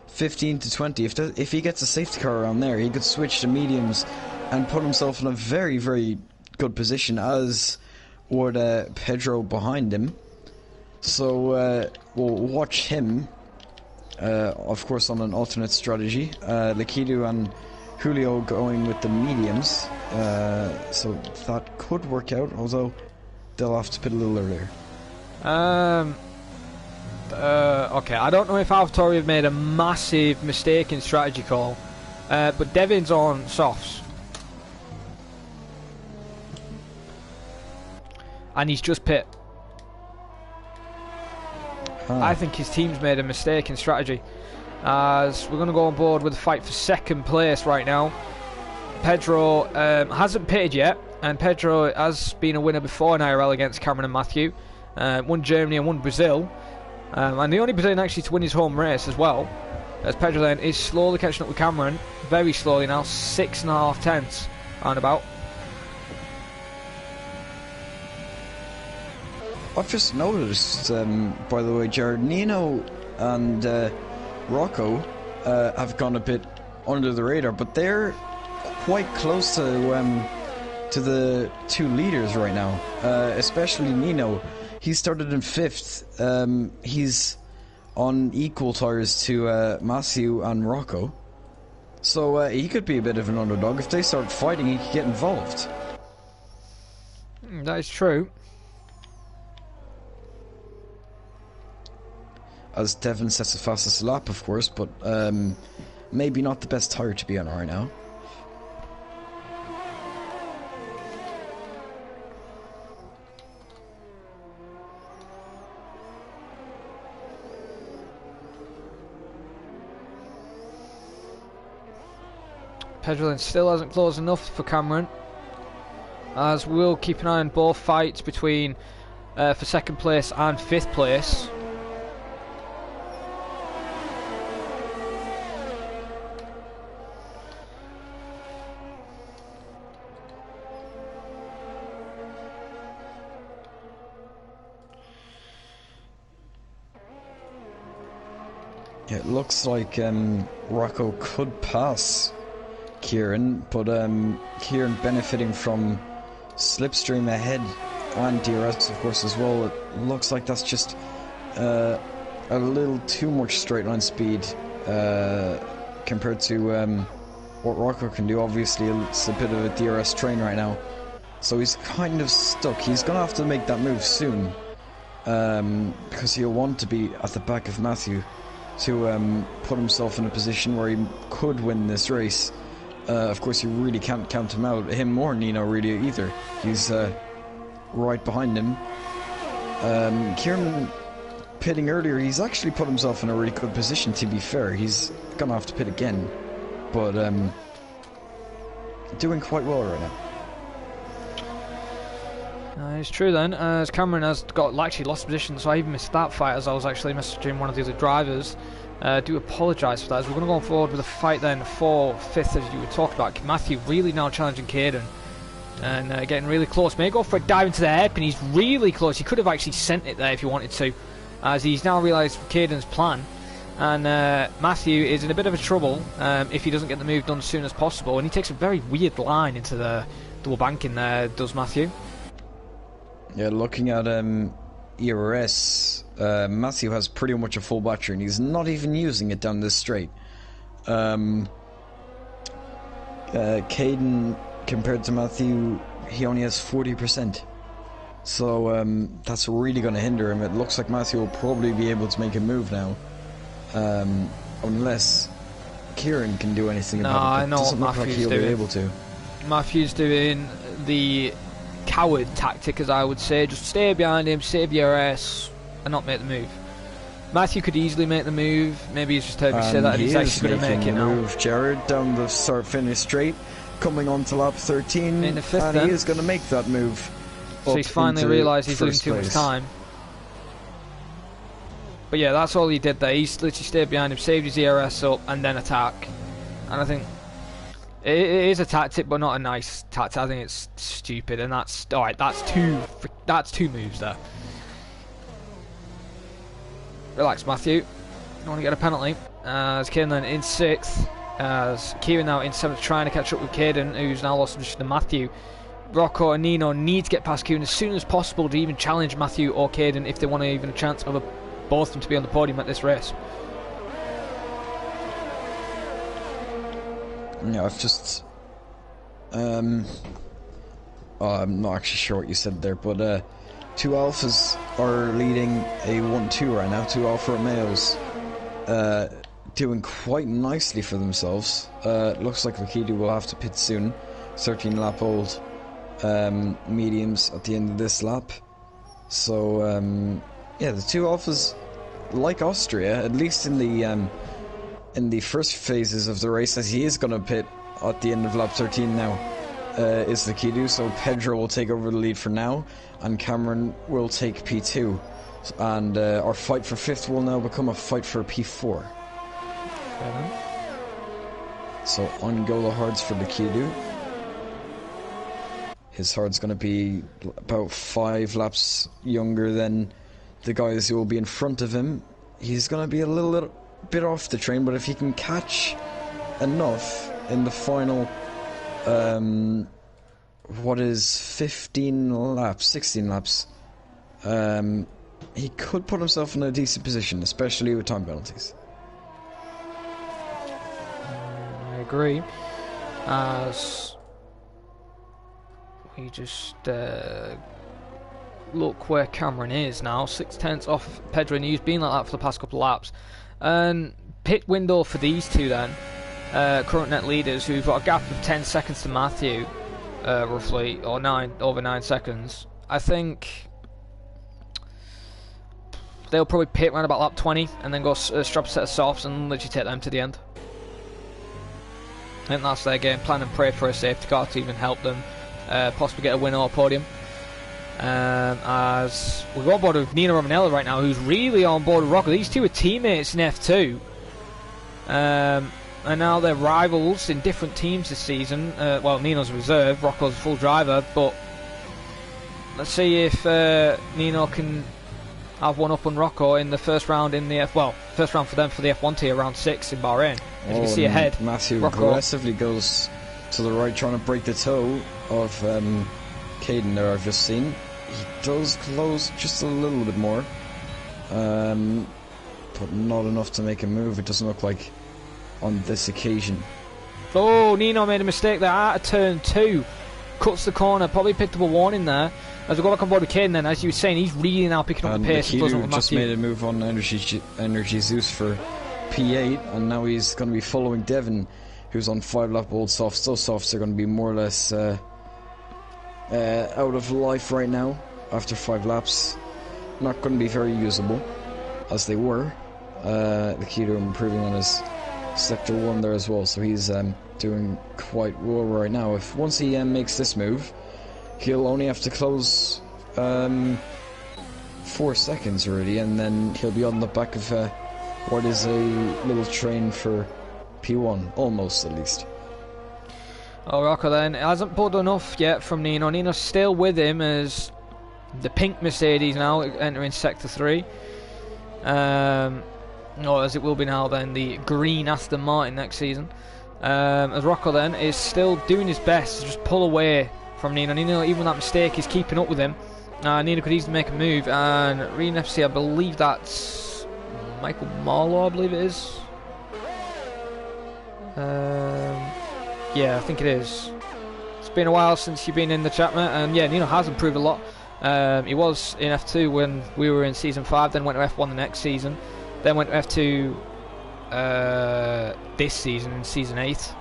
15 to 20, if he gets a safety car around there, he could switch to mediums and put himself in a very, very good position, as would Pedro behind him. So we'll watch him, of course, on an alternate strategy. Lakitu and Julio going with the mediums, so that could work out, although they'll have to pit a little earlier. Okay, I don't know if AlphaTauri have made a massive mistake in strategy call, but Devin's on softs. And he's just pit. I think his team's made a mistake in strategy, as we're going to go on board with the fight for 2nd place right now. Pedro hasn't pitted yet, and Pedro has been a winner before in IRL against Cameron and Matthew. Won Germany and won Brazil, and the only Brazilian actually to win his home race as well. As Pedro then is slowly catching up with Cameron, very slowly now, 6.5 tenths roundabout. I've just noticed, by the way, Jared, Nino and Rocco have gone a bit under the radar, but they're quite close to the two leaders right now, especially Nino. He started in 5th. He's on equal tires to Matthew and Rocco. So he could be a bit of an underdog. If they start fighting, he could get involved. That is true. As Devin sets the fastest lap, of course, but maybe not the best tire to be on right now. Pedrolin still hasn't closed enough for Cameron, as we'll keep an eye on both fights between for 2nd place and 5th place. Yeah, it looks like Rocco could pass Kieran, but Kieran benefiting from slipstream ahead and DRS, of course, as well. It looks like that's just a little too much straight line speed compared to what Rocco can do. Obviously, it's a bit of a DRS train right now, so he's kind of stuck. He's gonna have to make that move soon, because he'll want to be at the back of Matthew to put himself in a position where he could win this race. Of course, you really can't count him out, him or Nino really either. He's right behind him. Kieran pitting earlier, he's actually put himself in a really good position, to be fair. He's gonna have to pit again, but doing quite well right now. It's true then, as Cameron has actually lost position, so I even missed that fight as I was actually messaging one of the other drivers. Do apologise for that, as we're going to go forward with a fight then for 5th, as you were talking about. Matthew really now challenging Caden and getting really close. May go for a dive into the hairpin. He's really close. He could have actually sent it there if he wanted to, as he's now realised Caden's plan. And Matthew is in a bit of a trouble if he doesn't get the move done as soon as possible, and he takes a very weird line into the double banking there, does Matthew. Yeah, looking at ERS, Matthew has pretty much a full battery and he's not even using it down this straight. Caden, compared to Matthew, he only has 40%. So that's really going to hinder him. It looks like Matthew will probably be able to make a move now. Unless Kieran can do anything about it. I know what Matthew's doing. Be able to. Matthew's doing the coward tactic, as I would say. Just stay behind him, save your ass, and not make the move. Matthew could easily make the move. Maybe he's just heard me say that and he's actually going to make it now. Move, Jared, down the start-finish straight, coming on to lap 13, in the 5th, and then. He is going to make that move. So he's finally realised he's losing too much time. But yeah, that's all he did there. He's literally stayed behind him, saved his ERS up, and then attack. And I think it is a tactic, but not a nice tactic. I think it's stupid, and that's alright. That's two moves there. Relax, Matthew. You don't want to get a penalty. As Caden then in 6th, as Kieran now in 7th, trying to catch up with Caden, who's now lost position to Matthew. Rocco and Nino need to get past Kieran as soon as possible to even challenge Matthew or Caden if they want to even a chance of both of them to be on the podium at this race. Yeah, I've just I'm not actually sure what you said there, but two alphas are leading a 1-2 right now. Two Alfa Romeos doing quite nicely for themselves. Looks like Rikidu will have to pit soon. 13 lap old mediums at the end of this lap. So yeah, the two alphas, like Austria, at least in the first phases of the race, as he is going to pit at the end of lap 13 now, is the Kidu. So Pedro will take over the lead for now, and Cameron will take P2. And our fight for 5th will now become a fight for P4. So on go the hards for the Kidu. His hard's going to be about 5 laps younger than the guys who will be in front of him. He's going to be a little bit off the train, but if he can catch enough in the final, what is 16 laps, he could put himself in a decent position, especially with time penalties. I agree. As we just look where Cameron is now, 6/10 off Pedro, and he's been like that for the past couple of laps. And pit window for these two then, current net leaders, who've got a gap of 10 seconds to Matthew, roughly, or over 9 seconds. I think they'll probably pit around about lap 20 and then go strap a set of softs and literally take them to the end. I think that's their game plan, and pray for a safety car to even help them possibly get a win or a podium. As we're on board with Nino Romanelli right now, who's really on board with Rocco. These two are teammates in F2, and now they're rivals in different teams this season. Well, Nino's a reserve, Rocco's a full driver, but let's see if Nino can have one up on Rocco in the first round in the first round for them for the F1 tier, round 6 in Bahrain. As you can see ahead, Matthew Rocco aggressively goes to the right, trying to break the toe of Caden there. I've just seen he does close just a little bit more, but not enough to make a move. It doesn't look like on this occasion. Oh, Nino made a mistake there out of turn 2, cuts the corner, probably picked up a warning there. As we go back on board with Caden, then, as you were saying, he's really now picking up the pace. Nikidu just made a move on Energy Zeus for P8, and now he's going to be following Devon, who's on 5-lap old softs. Those softs are going to be more or less out of life right now after 5 laps. Not going to be very usable as they were. Nikidu improving on his sector 1 there as well, so he's doing quite well right now. Once he makes this move, he'll only have to close 4 seconds already, and then he'll be on the back of what is a little train for P1, almost at least. Oh, Rocco then hasn't pulled enough yet from Nino. Nino's still with him as the pink Mercedes now entering sector 3. Or as it will be now then, the green Aston Martin next season. As Rocco then is still doing his best to just pull away from Nino. Nino, even with that mistake, is keeping up with him. Nino could easily make a move, and Reen FC, I believe that's Michael Marlowe, I believe it is. Yeah, I think it is. It's been a while since you've been in the chat, mate, and yeah, Nino has improved a lot. He was in F2 when we were in Season 5, then went to F1 the next season, then went to F2 this season, in Season 8.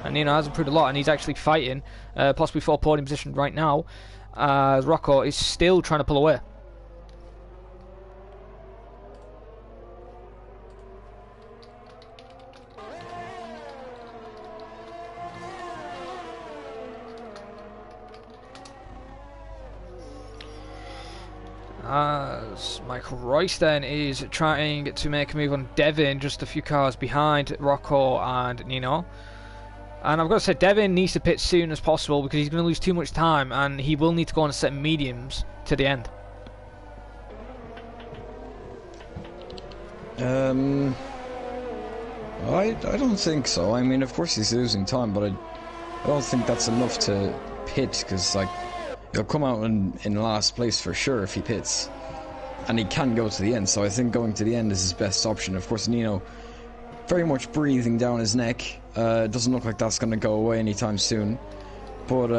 And Nino has improved a lot, and he's actually fighting, possibly for podium position right now, as Rocco is still trying to pull away. As Michael Royce then is trying to make a move on Devin, just a few cars behind Rocco and Nino. And I've got to say, Devin needs to pit as soon as possible because he's going to lose too much time, and he will need to go on a set of mediums to the end. I don't think so. I mean, of course he's losing time, but I don't think that's enough to pit, because like he'll come out in last place for sure if he pits, and he can go to the end. So I think going to the end is his best option. Of course, Nino very much breathing down his neck. It doesn't look like that's going to go away anytime soon. But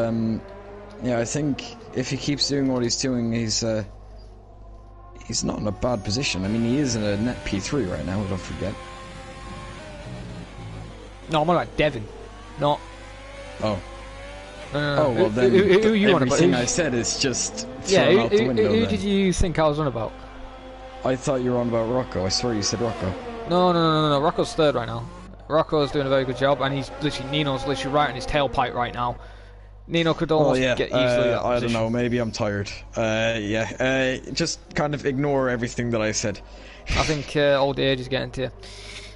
yeah, I think if he keeps doing what he's doing, he's not in a bad position. I mean, he is in a net P3 right now, don't forget. No, I'm on about Devin, not... Oh. No. Oh, well then, who are you on about? everything I said is just yeah, thrown out the window. Who then. did you think I was on about? I thought you were on about Rocco. I swear you said Rocco. No. Rocco's third right now. Rocco's doing a very good job, and Nino's literally right on his tailpipe right now. Nino could almost get easily that I position. don't know, maybe I'm tired. Just kind of ignore everything that I said. I think old age is getting to you.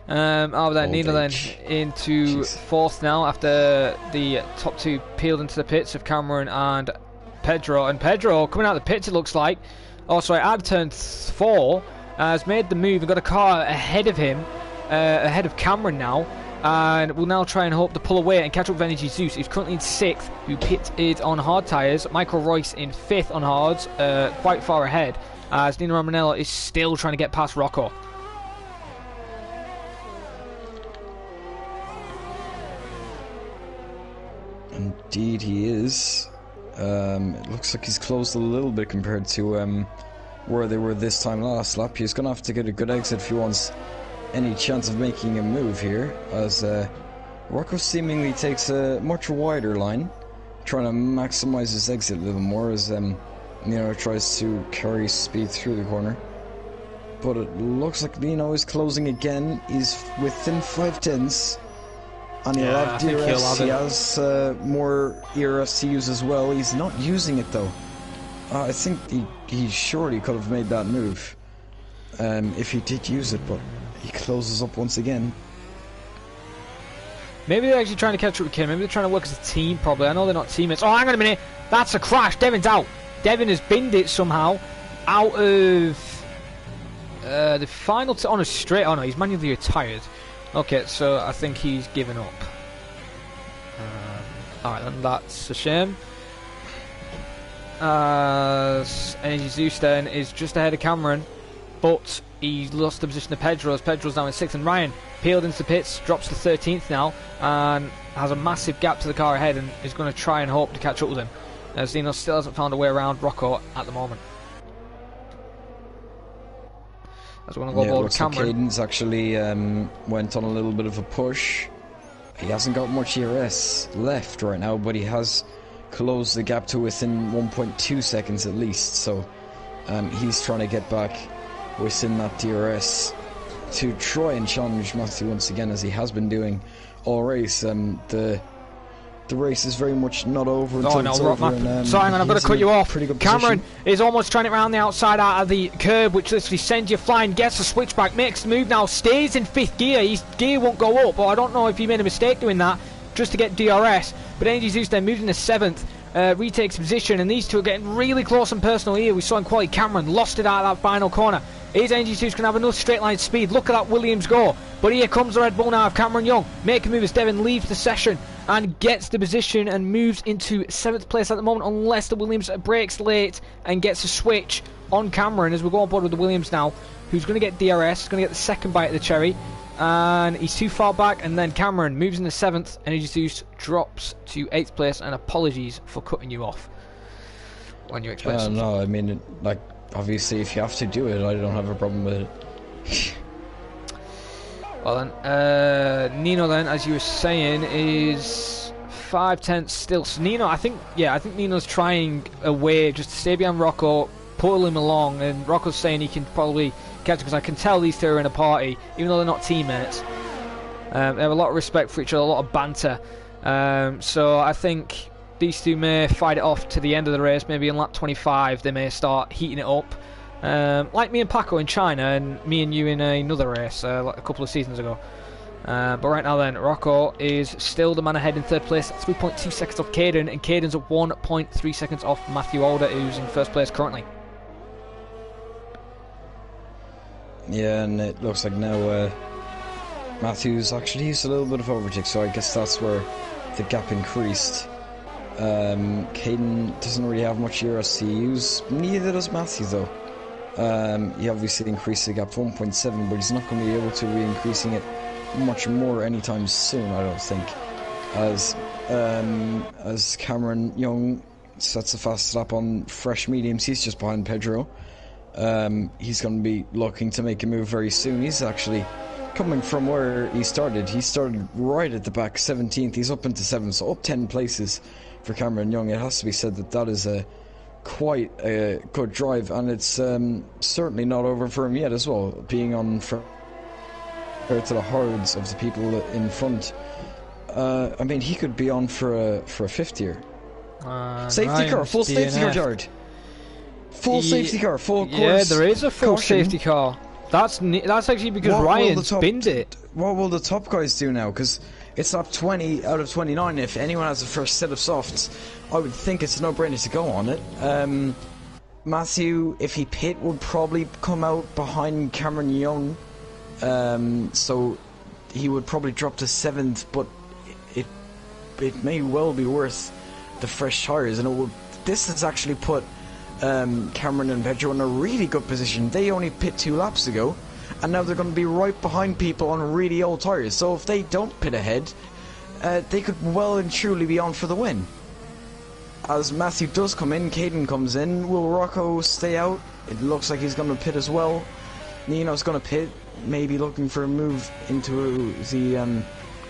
Over there, Nino then age. into fourth now after the top two peeled into the pits of Cameron and Pedro. And Pedro coming out of the pits, it looks like. Oh, sorry, I've turned 4, has made the move and got a car ahead of him, ahead of Cameron now. And will now try and hope to pull away and catch up with Energy Zeus, who's currently in 6th, who pitted on hard tyres. Michael Royce in 5th on hards, quite far ahead, as Nino Ramonello is still trying to get past Rocco. Indeed he is. It looks like he's closed a little bit compared to where they were this time last lap. He's going to have to get a good exit if he wants any chance of making a move here, as Rocco seemingly takes a much wider line, trying to maximize his exit a little more as Nino tries to carry speed through the corner. But it looks like Nino is closing again. He's within 5/10. And he'll have DRS. He has more ERS to use as well. He's not using it though. I think he surely could have made that move if he did use it, but he closes up once again. Maybe they're actually trying to catch up with Kim. Maybe they're trying to work as a team, probably. I know they're not teammates. Oh, hang on a minute. That's a crash. Devin's out. Devin has binned it somehow out of the final on a straight. Oh no, he's manually retired. Okay, so I think he's given up. Alright, then that's a shame. Energy Zeus then is just ahead of Cameron, but he lost the position to Pedro, as Pedro's now in 6th, and Ryan peeled into the pits, drops to 13th now, and has a massive gap to the car ahead and is going to try and hope to catch up with him, as Nino still hasn't found a way around Rocco at the moment. As we're going to go forward with Cameron. Like Caden's actually went on a little bit of a push. He hasn't got much ERS left right now, but he has closed the gap to within 1.2 seconds at least. So he's trying to get back within that DRS to try and challenge Matthew once again, as he has been doing all race. The race is very much not over until it's over. So hang on, I've got to cut you off. Cameron is almost trying it around the outside out of the curb, which literally sends you flying, gets a switchback, makes the move now, stays in 5th gear. His gear won't go up, but I don't know if he made a mistake doing that just to get DRS. But Energy Zeus then moves into 7th, retakes position, and these two are getting really close and personal here. We saw in quality Cameron lost it out of that final corner. Is Energy Zeus going to have another straight line speed? Look at that Williams go. But here comes the Red Bull now of Cameron Young. Making a move as Devin leaves the session and gets the position and moves into 7th place at the moment, unless the Williams breaks late and gets a switch on Cameron, as we go on board with the Williams now, who's going to get DRS, going to get the second bite of the cherry, and he's too far back, and then Cameron moves into 7th, and Energy Zeus drops to 8th place, and apologies for cutting you off when you explain something. No, I mean, like, obviously if you have to do it, I don't have a problem with it. Well then, Nino then, as you were saying, is 5/10 still. So Nino, I think Nino's trying a way just to stay behind Rocco, pull him along, and Rocco's saying he can probably catch him, because I can tell these two are in a party, even though they're not teammates. They have a lot of respect for each other, a lot of banter. So I think these two may fight it off to the end of the race. Maybe in lap 25 they may start heating it up. Like me and Paco in China, and me and you in another race like a couple of seasons ago. But right now then, Rocco is still the man ahead in 3rd place, 3.2 seconds off Caden, and Caden's at 1.3 seconds off Matthew Alder, who's in 1st place currently. Yeah, and it looks like now Matthew's actually used a little bit of overtake, so I guess that's where the gap increased. Caden doesn't really have much ERS to use, neither does Matthew though. He obviously increased the gap to 1.7, but he's not going to be able to be increasing it much more anytime soon, I don't think. As Cameron Young sets a fast lap on fresh mediums, he's just behind Pedro. He's going to be looking to make a move very soon. He's actually coming from where he started. He started right at the back, 17th. He's up into 7th, so up 10 places for Cameron Young. It has to be said that that is quite a good drive, and it's certainly not over for him yet as well, being on compared to the hordes of the people in front. I mean, he could be on for a 5th year. Safety car, full safety car, Jared. Full safety car, full course. Yeah, there is a full caution. safety car. That's actually because Ryan's binned it. What will the top guys do now? Because it's up 20 out of 29. If anyone has the first set of softs, I would think it's a no-brainer to go on it. Matthew, if he pit, would probably come out behind Cameron Young. So he would probably drop to 7th, but it may well be worth the fresh tyres, and this has actually put Cameron and Pedro in a really good position. They only pit 2 laps ago, and now they're going to be right behind people on really old tyres. So if they don't pit ahead, they could well and truly be on for the win. As Matthew does come in, Caden comes in. Will Rocco stay out? It looks like he's going to pit as well. Nino's going to pit, maybe looking for a move into the...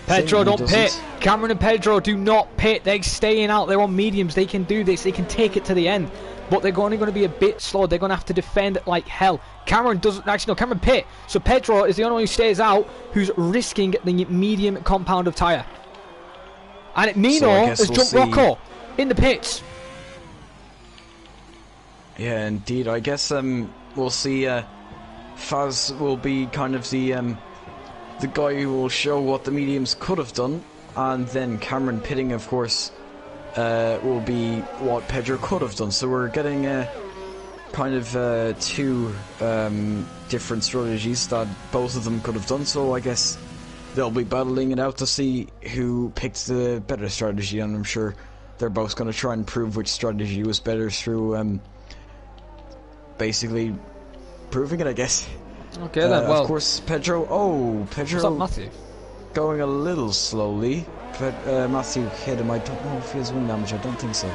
Pedro, don't pit. Cameron and Pedro do not pit. They're staying out. They're on mediums. They can do this. They can take it to the end. But they're only going to be a bit slow. They're going to have to defend like hell. Cameron doesn't... Actually, no, Cameron pit. So Pedro is the only one who stays out, who's risking the medium compound of tyre. And Nino has jumped Rocco in the pits. Yeah, indeed. I guess we'll see. Faz will be kind of the guy who will show what the mediums could have done, and then Cameron pitting, of course, will be what Pedro could have done. So we're getting kind of 2 different strategies that both of them could have done. So I guess they'll be battling it out to see who picked the better strategy, and I'm sure they're both going to try and prove which strategy was better through basically proving it, I guess. Okay then, well... Of course, Pedro... Pedro... What's up, Matthew? Going a little slowly. But Matthew hit him. I don't know if he has wing damage. I don't think so.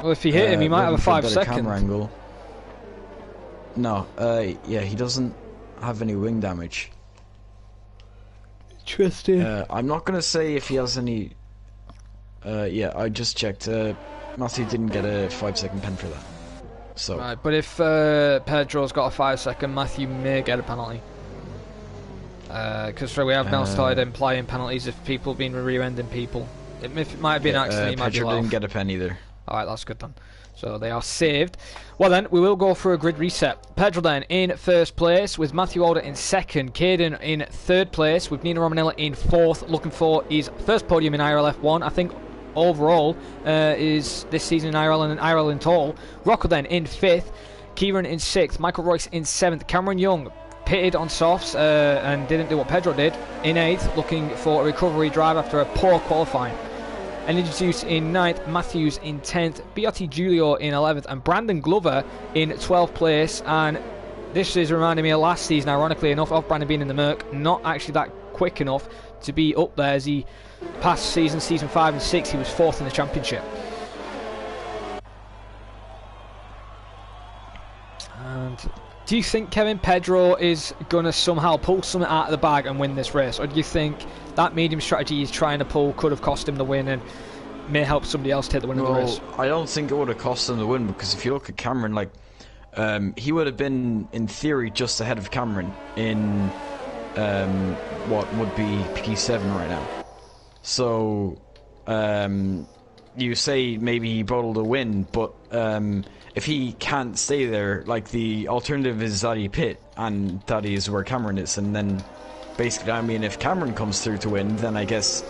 Well, if he hit him, he might have a 5-second. Camera angle. No, yeah, he doesn't have any wing damage. Interesting. I'm not going to say if he has any... yeah, I just checked. Matthew didn't get a 5-second pen for that. So. Right, but if Pedro's got a 5-second, Matthew may get a penalty. Because we have now started implying penalties if people have been rear-ending people. It might have been an accident, might be Pedro didn't get a pen either. Alright, that's good then. So they are saved. Well then, we will go for a grid reset. Pedro then in first place, with Matthew Alder in second, Caden in third place, with Nino Romanella in fourth, looking for his first podium in IRL F1. I think overall is this season in IRL and IRL in total. Rocco then in 5th, Kieran in 6th, Michael Royce in 7th, Cameron Young pitted on softs and didn't do what Pedro did, in 8th, looking for a recovery drive after a poor qualifying. Energy Juice in 9th, Matthews in 10th, BRT Julio in 11th, and Brandon Glover in 12th place. And this is reminding me of last season, ironically enough, of Brandon being in the Merc, not actually that quick enough to be up there. As he past season 5 and 6, he was 4th in the championship. And do you think Kevin Pedro is going to somehow pull something out of the bag and win this race, or do you think that medium strategy he's trying to pull could have cost him the win and may help somebody else take the win of the race? I don't think it would have cost him the win, because if you look at Cameron, like he would have been in theory just ahead of Cameron in what would be P7 right now. So you say maybe he bottled a win, but if he can't stay there, like, the alternative is that he pit, and that is where Cameron is. And then basically, I mean, if Cameron comes through to win, then I guess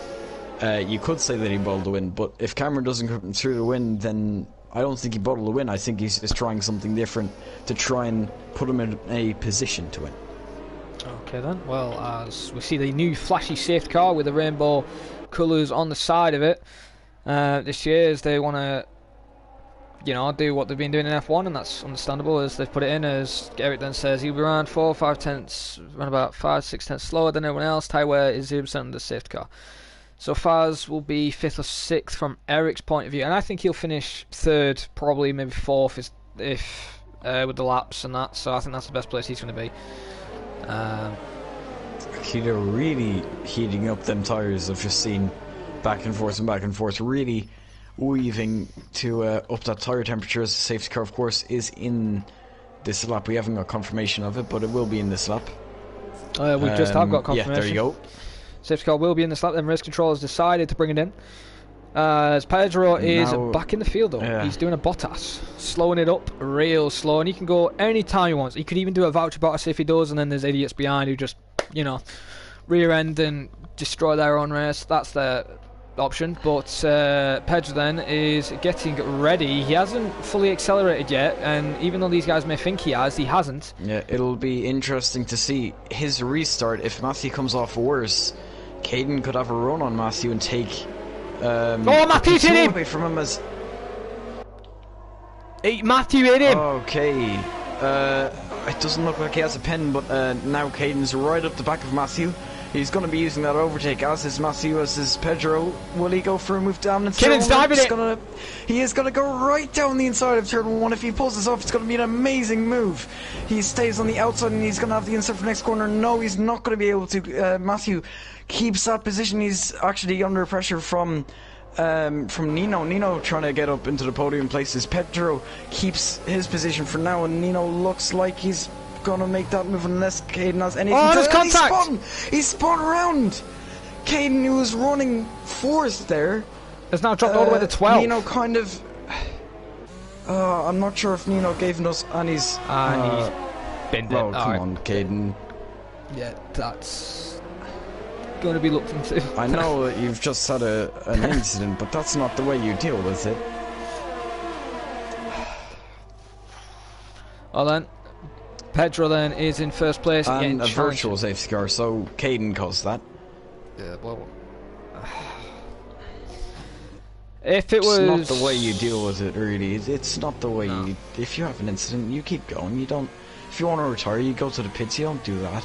you could say that he bottled a win. But if Cameron doesn't come through to win, then I don't think he bottled a win. I think he's just trying something different to try and put him in a position to win. Okay then, well, as we see the new flashy safety car with the rainbow colours on the side of it this year, as they want to, you know, do what they've been doing in F1, and that's understandable as they've put it in. As Eric then says, he'll be around 4-5 tenths, around about 5-6 tenths slower than everyone else. Tyre wear is 0% of the safety car. So Faz will be 5th or 6th from Eric's point of view, and I think he'll finish 3rd, probably maybe 4th if with the laps and that. So I think that's the best place he's going to be. They're really heating up them tyres. I've just seen back and forth, really weaving to up that tyre temperature. As the safety car, of course, is in this lap. We haven't got confirmation of it, but it will be in this lap. We just have got confirmation. Yeah, there you go. Safety car will be in this lap. Then race control has decided to bring it in. As Pedro is Now, back in the field though. yeah. He's doing a Bottas, slowing it up real slow, and he can go any time he wants. He could even do a voucher Bottas if he does, and then there's idiots behind who just, you know, rear end and destroy their own race. That's their option. But Pedro then is getting ready. He hasn't fully accelerated yet, and even though these guys may think he has, he hasn't. Yeah, it'll be interesting to see his restart. If Matthew comes off worse, Caden could have a run on Matthew and take Matthew's hit him! away from him as... Matthew hit him! Okay, it doesn't look like he has a pen, but now Caden's right up the back of Matthew. He's going to be using that overtake, as is Matthew, as is Pedro. Will he go for a move down? Caden's diving it! He is going to go right down the inside of turn 1. If he pulls this off, it's going to be an amazing move. He stays on the outside and he's going to have the inside for next corner. No, he's not going to be able to. Matthew keeps that position. He's actually under pressure from Nino. Nino trying to get up into the podium places. Pedro keeps his position for now, and Nino looks like he's gonna make that move unless Caden has anything. Oh, there's contact! He spun around. Caden, who was running fourth there, has now dropped all the way to 12. Nino kind of. I'm not sure if Nino gave us Annie's. And he's binned it. Oh, come on, Caden. Yeah, that's going to be looked into. I know you've just had an incident, but that's not the way you deal with it. Well then, Pedro then is in first place. And a virtual safety car, so Caden caused that. Yeah, well... If it was... It's not the way you deal with it, really. It's not the way you... If you have an incident, you keep going. You don't... If you want to retire, you go to the pits. You don't do that.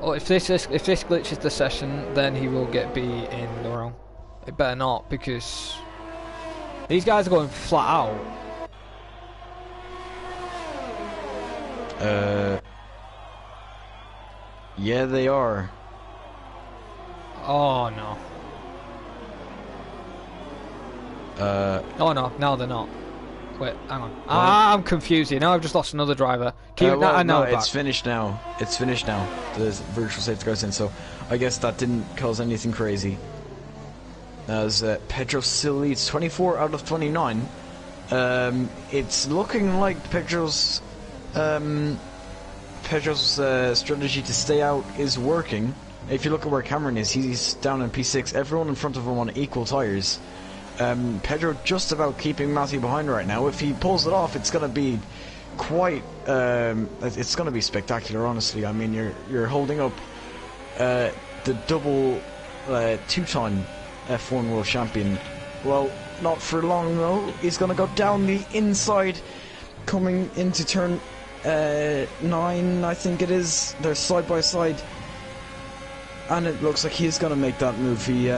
Well, if this glitches the session, then he will get B in the row. It better not, because these guys are going flat out. Yeah, they are. Oh no. Oh no, they're not. Wait, hang on. I'm confused here. Now I've just lost another driver. No, it's finished now. It's finished now. The virtual safety car's in, so I guess that didn't cause anything crazy. As Pedro still leads 24 out of 29. It's looking like Pedro's strategy to stay out is working. If you look at where Cameron is, he's down in P6. Everyone in front of him on equal tyres. Pedro just about keeping Matthew behind right now. If he pulls it off, it's going to be quite... it's going to be spectacular, honestly. I mean, you're holding up the double two-time F1 World Champion. Well, not for long, though. He's going to go down the inside, coming into turn 9, I think it is. They're side by side. And it looks like he's going to make that move. He...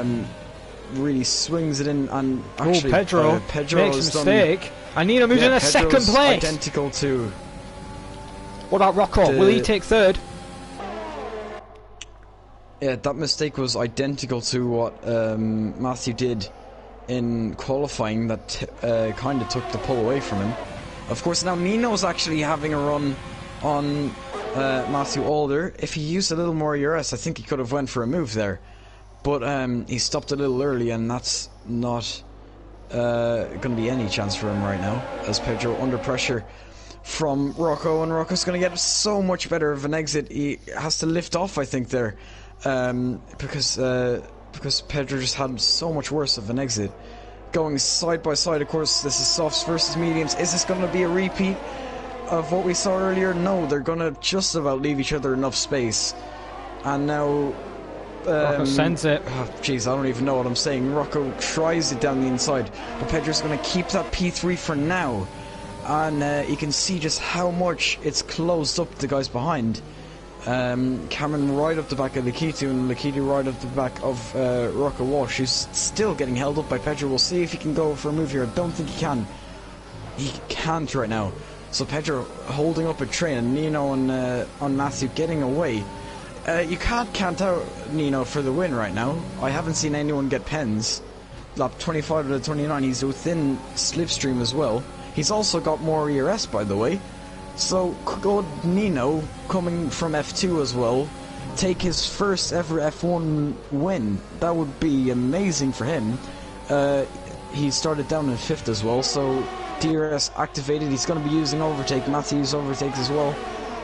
really swings it in, and actually Pedro makes a mistake. And Nino moves in a second place. Identical to... What about Rocco? Will he take third? Yeah, that mistake was identical to what Matthew did in qualifying. That kind of took the pull away from him. Of course, now Nino's actually having a run on Matthew Alder. If he used a little more ERS, I think he could have went for a move there. But he stopped a little early, and that's not going to be any chance for him right now, as Pedro under pressure from Rocco, and Rocco's going to get so much better of an exit. He has to lift off, I think, there, because Pedro just had so much worse of an exit. Going side by side, of course, this is softs versus mediums. Is this going to be a repeat of what we saw earlier? No, they're going to just about leave each other enough space. And now... Rocco sends it. Jeez, I don't even know what I'm saying. Rocco tries it down the inside, but Pedro's going to keep that P3 for now. And you can see just how much it's closed up the guys behind. Cameron right up the back of Lakitu, and Lakitu right up the back of Rocco Walsh, who's still getting held up by Pedro. We'll see if he can go for a move here. I don't think he can. He can't right now. So Pedro holding up a train, and Nino on Matthew getting away. You can't count out Nino for the win right now. I haven't seen anyone get pens. Lap 25 out of 29, he's within slipstream as well. He's also got more ERS, by the way. So could Nino, coming from F2 as well, take his first ever F1 win? That would be amazing for him. He started down in 5th as well, so DRS activated. He's going to be using overtake. Matthews overtakes as well.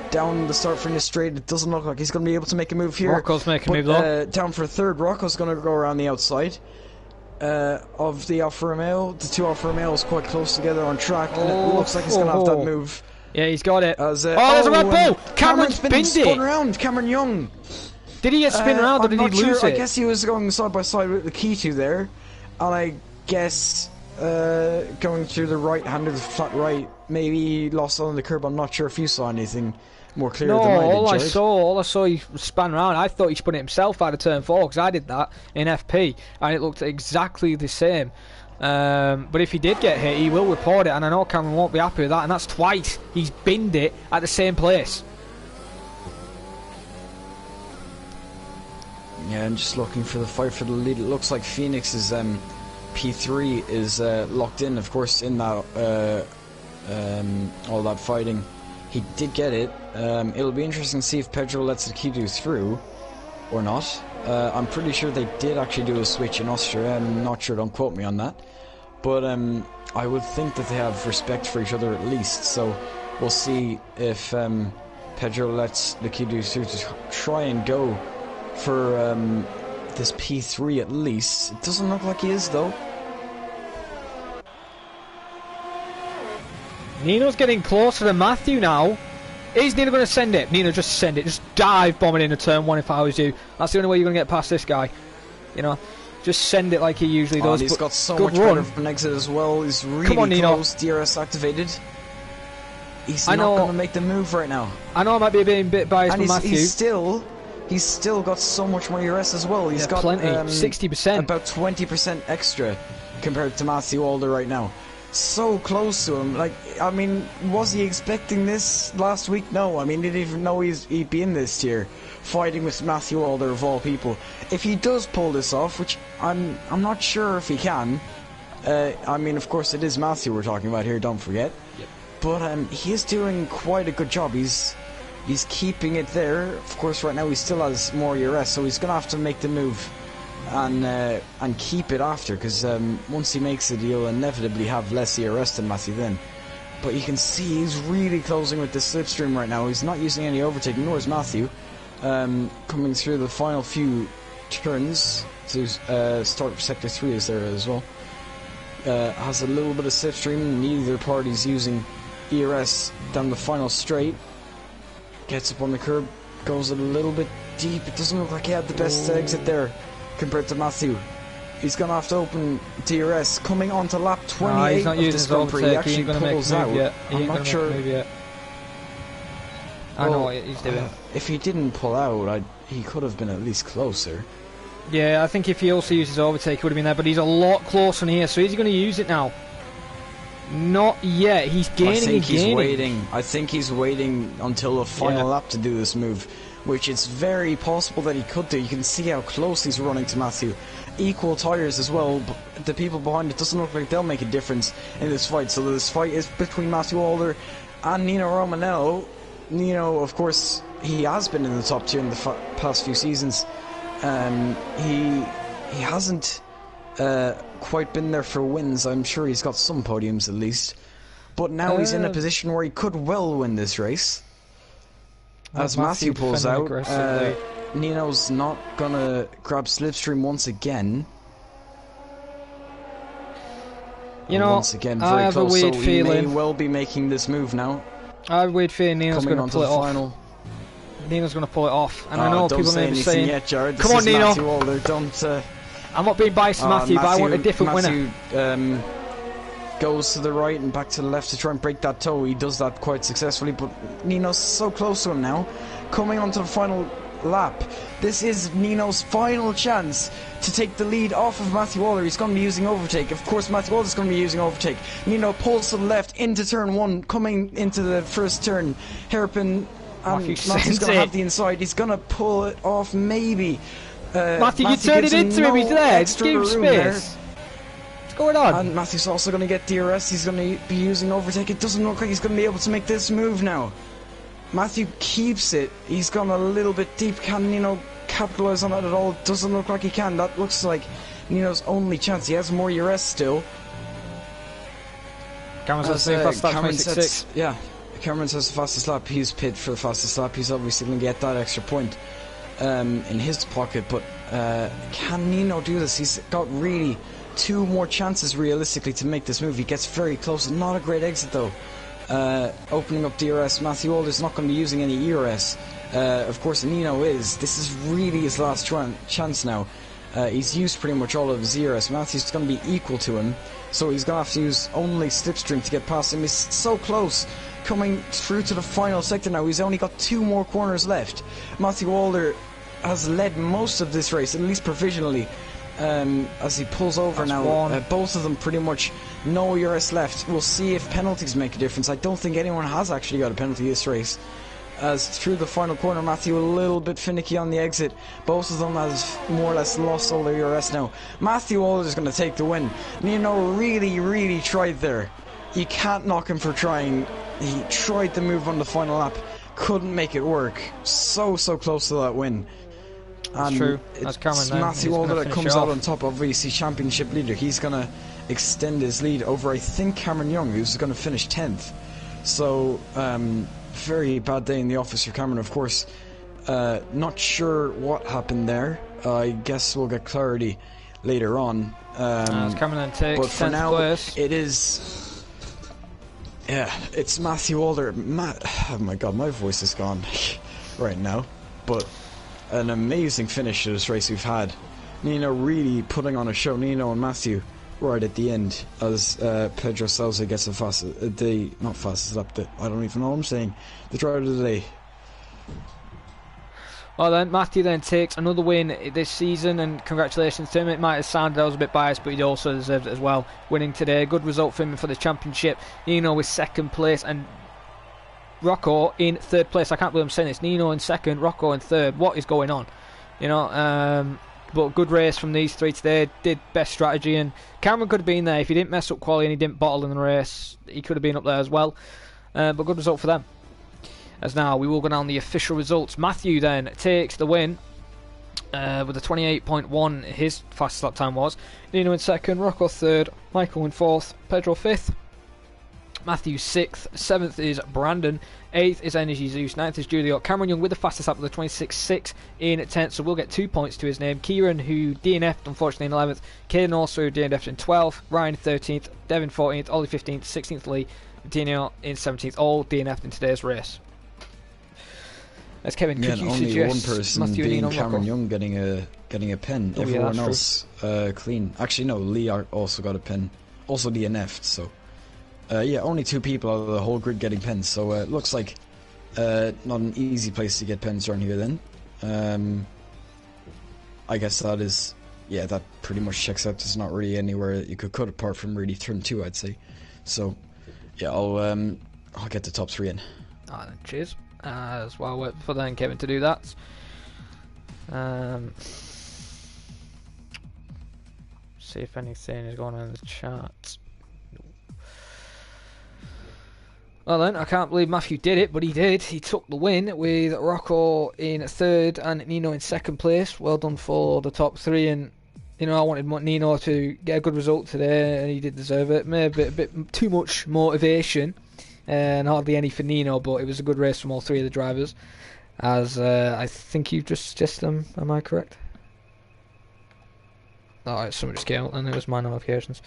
Down the start finish straight, it doesn't look like he's going to be able to make a move here. Rocco's making a move though. Down for 3rd, Rocco's going to go around the outside of the Alfa Romeo. The 2 Alfa Romeos quite close together on track, and it looks like he's going to have that move. Yeah, he's got it. As, there's a Red Bull! Cameron's spun around. Cameron Young. Did he get spun around or did he lose it? I guess he was going side by side with the K2 there, and I guess going through the right-handed flat right, maybe he lost on the curb. I'm not sure if you saw anything more clear than I did, all I saw he span around. I thought he spun it himself out of turn 4 because I did that in FP and it looked exactly the same. But if he did get hit, he will report it, and I know Cameron won't be happy with that, and that's twice he's binned it at the same place. Yeah, I'm just looking for the fight for the lead. It looks like Phoenix's P3 is locked in, of course, in that all that fighting. He did get it. It'll be interesting to see if Pedro lets the Kidu through or not. I'm pretty sure they did actually do a switch in Austria. I'm not sure, don't quote me on that. But I would think that they have respect for each other at least. So we'll see if Pedro lets the Kidu through to try and go for this P3 at least. It doesn't look like he is though. Nino's getting closer to Matthew now. Is Nino going to send it? Nino, just send it. Just dive bomb it into turn 1 if I was you. That's the only way you're going to get past this guy. You know, just send it like he usually does. He's got so much better of an exit as well. He's really Come on, close. DRS activated. He's not going to make the move right now. I know I might be being a bit biased with Matthew. He's still got so much more ERS as well. He's got plenty. 60%. About 20% extra compared to Matthew Alder right now. So close to him. Like, I mean, was he expecting this last week? No. I mean, he didn't even know he'd be in this tier, fighting with Matthew Alder of all people. If he does pull this off, which I'm not sure if he can. I mean, of course, it is Matthew we're talking about here. Don't forget. Yep. But he is doing quite a good job. He's keeping it there. Of course, right now he still has more ERS, so he's gonna have to make the move and keep it after, because once he makes it, he'll inevitably have less ERS than Matthew then. But you can see he's really closing with the slipstream right now. He's not using any overtaking, nor is Matthew. Coming through the final few turns to start sector 3 is there as well. Has a little bit of slipstream. Neither party's using ERS down the final straight. Gets up on the curb, goes a little bit deep. It doesn't look like he had the best exit there compared to Matthew. He's going to have to open DRS. Coming on to lap 28 he's not of using this his Grand Prix. He actually pulls out. Yet. I'm not sure. I know what he's doing. If he didn't pull out, he could have been at least closer. Yeah, I think if he also uses overtake, he would have been there. But he's a lot closer in here, so is he going to use it now? Not yet. He's gaining. I think he's waiting until the final lap to do this move, which it's very possible that he could do. You can see how close he's running to Matthew. Equal tyres as well. But the people behind it doesn't look like they'll make a difference in this fight. So this fight is between Matthew Alder and Nino Romanello. Nino, of course, he has been in the top tier in the past few seasons. He hasn't quite been there for wins. I'm sure he's got some podiums at least, but now he's in a position where he could well win this race. As Matthew pulls out, Nino's not gonna grab slipstream once again. You know, once again, I very have close, a weird so feeling. He may well be making this move now. I have a weird feeling Nino's going to pull it off. Nino's going to pull it off, and I know people may be saying, yet, Jared. "Come on, Nino." Matthew Alder. Don't. I'm not being biased to Matthew, but I want a different winner. Goes to the right and back to the left to try and break that toe. He does that quite successfully, but Nino's so close to him now. Coming onto the final lap. This is Nino's final chance to take the lead off of Matthew Alder. He's going to be using overtake. Of course, Matthew Alder's going to be using overtake. Nino pulls to the left into turn 1, coming into the first turn. Hairpin, and Matthew's going to have the inside. He's going to pull it off, maybe. Matthew, you turned it into him. He's there. Just give him space. going on? And Matthew's also going to get DRS. He's going to be using overtake. It doesn't look like he's going to be able to make this move now. Matthew keeps it. He's gone a little bit deep. Can Nino capitalize on it at all? Doesn't look like he can. That looks like Nino's only chance. He has more ERS still. Cameron says the fastest lap, 26.6. Yeah, Cameron says the fastest lap. He's pitted for the fastest lap. He's obviously going to get that extra point in his pocket. But can Nino do this? He's got really 2 more chances realistically to make this move. He gets very close. Not a great exit though. Opening up DRS. Matthew Alder's not going to be using any ERS. Of course, Nino is. This is really his last chance now. He's used pretty much all of his ERS. Matthew's going to be equal to him, so he's going to have to use only slipstream to get past him. He's so close, coming through to the final sector now. He's only got 2 more corners left. Matthew Alder has led most of this race, at least provisionally. As he pulls over now, both of them pretty much no ERS left. We'll see if penalties make a difference. I don't think anyone has actually got a penalty this race. As through the final corner, Matthew a little bit finicky on the exit. Both of them have more or less lost all their ERS now. Matthew Alder is going to take the win. Nino really tried there. You can't knock him for trying. He tried to move on the final lap, couldn't make it work. So close to that win. That's true. That's Cameron then. Matthew Alder that comes out on top, obviously championship leader. He's going to extend his lead over, I think, Cameron Young, who's going to finish 10th. So, very bad day in the office for Cameron, of course. Not sure what happened there. I guess we'll get clarity later on. Cameron then takes but for now, place. it is... Yeah, it's Matthew Alder. Oh my god, my voice is gone right now. But an amazing finish to this race we've had. Nino really putting on a show. Nino and Matthew right at the end as Pedro Sousa gets the fastest, not fastest lap, I don't even know what I'm saying, the driver of the day. Well then, Matthew then takes another win this season, and congratulations to him. It might have sounded I was a bit biased, but he also deserved it as well, winning today. Good result for him for the championship. Nino with 2nd place and Rocco in 3rd place. I can't believe I'm saying this. Nino in 2nd, Rocco in 3rd. What is going on? You know, but good race from these 3 today. Did best strategy, and Cameron could have been there if he didn't mess up quality and he didn't bottle in the race. He could have been up there as well. But good result for them. As now we will go down the official results. Matthew then takes the win with a 28.1. His fastest lap time was. Nino in 2nd, Rocco 3rd, Michael in 4th, Pedro 5th. Matthew 6th, 7th is Brandon, 8th is Energy Zeus, 9th is Julio. Cameron Young with the fastest lap with a 26.6 in 10th, so we'll get 2 points to his name. Kieran, who DNF'd unfortunately in 11th, Caden also DNF'd in 12th, Ryan 13th, Devin 14th, Ollie 15th, 16th Lee, Dino in 17th, all DNF'd in today's race. As Kevin, could you only suggest one person Matthew being and Cameron Young getting a pen. Oh, everyone yeah, else clean. Actually no, Lee also got a pen, also DNF'd, so yeah, only 2 people out of the whole grid getting pens, so it looks like not an easy place to get pens around here then. I guess that is, yeah, that pretty much checks out. There's not really anywhere you could cut apart from really turn 2, I'd say. So yeah, I'll get the top 3 in. Alright, cheers. As well, wait for then Kevin to do that. See if anything is going on in the chat. Well then, I can't believe Matthew did it, but he did. He took the win with Rocco in 3rd and Nino in 2nd place. Well done for the top 3, and you know, I wanted Nino to get a good result today, and he did deserve it. Maybe a bit too much motivation, and hardly any for Nino, but it was a good race from all 3 of the drivers. As I think you've just suggested them, am I correct? Alright, something just came out, and it was my notifications.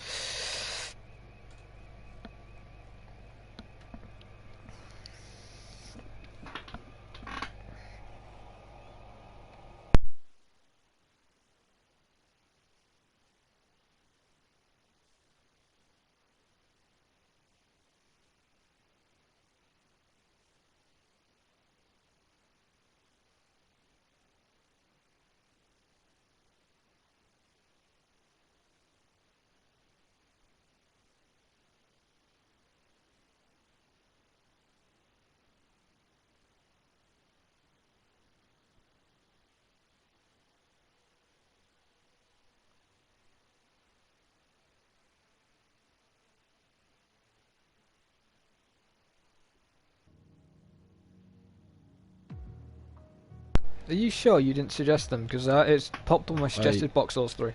Are you sure you didn't suggest them? Because it's popped on my suggested box, those three.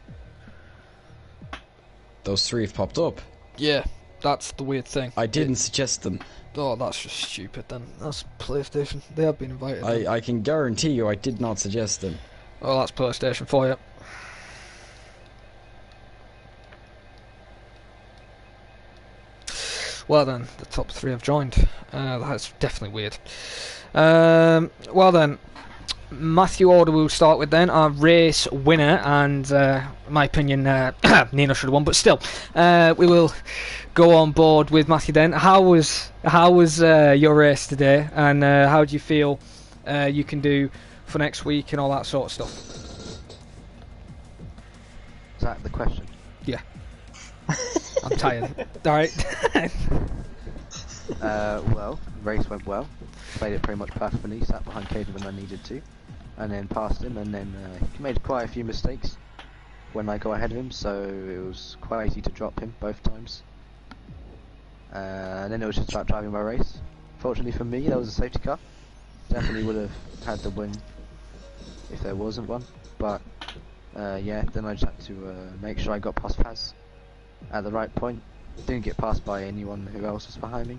Those three have popped up. Yeah, that's the weird thing. I didn't suggest them. Oh, that's just stupid then. That's PlayStation. They have been invited. I can guarantee you I did not suggest them. Oh, that's PlayStation for you. Well then, the top three have joined. That's definitely weird. Well then, Matthew Order we'll start with then, our race winner, and in my opinion, Nino should have won, but still, we will go on board with Matthew then. How was your race today, and how do you feel you can do for next week and all that sort of stuff? Is that the question? Yeah. I'm tired. Alright. Well, race went well. Played it pretty much perfectly. Sat behind Caden when I needed to, and then passed him. And then he made quite a few mistakes when I got ahead of him, so it was quite easy to drop him both times. And then it was just about driving my race. Fortunately for me, there was a safety car. Definitely would have had the win if there wasn't one. But yeah, then I just had to make sure I got past Faz at the right point. Didn't get passed by anyone who else was behind me,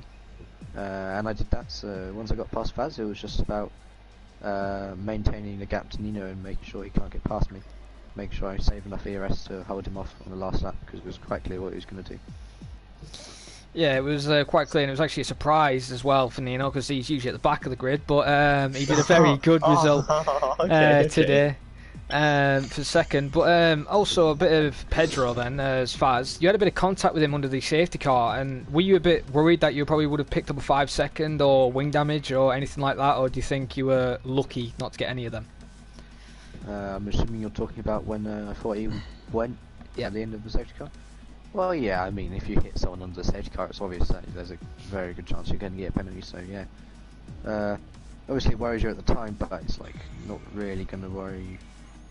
and I did that. So once I got past Faz, it was just about maintaining the gap to Nino and making sure he can't get past me. Make sure I save enough ERS to hold him off on the last lap, because it was quite clear what he was going to do. Yeah, it was quite clear, and it was actually a surprise as well for Nino, because he's usually at the back of the grid, but he did a very good result today. For second, but also a bit of Pedro then, as Faz. You had a bit of contact with him under the safety car, and were you a bit worried that you probably would have picked up a 5-second or wing damage or anything like that, or do you think you were lucky not to get any of them? I'm assuming you're talking about when I thought he went at the end of the safety car? Well, yeah, I mean, if you hit someone under the safety car, it's obvious that there's a very good chance you're going to get a penalty, so yeah. Obviously it worries you at the time, but it's like not really going to worry you.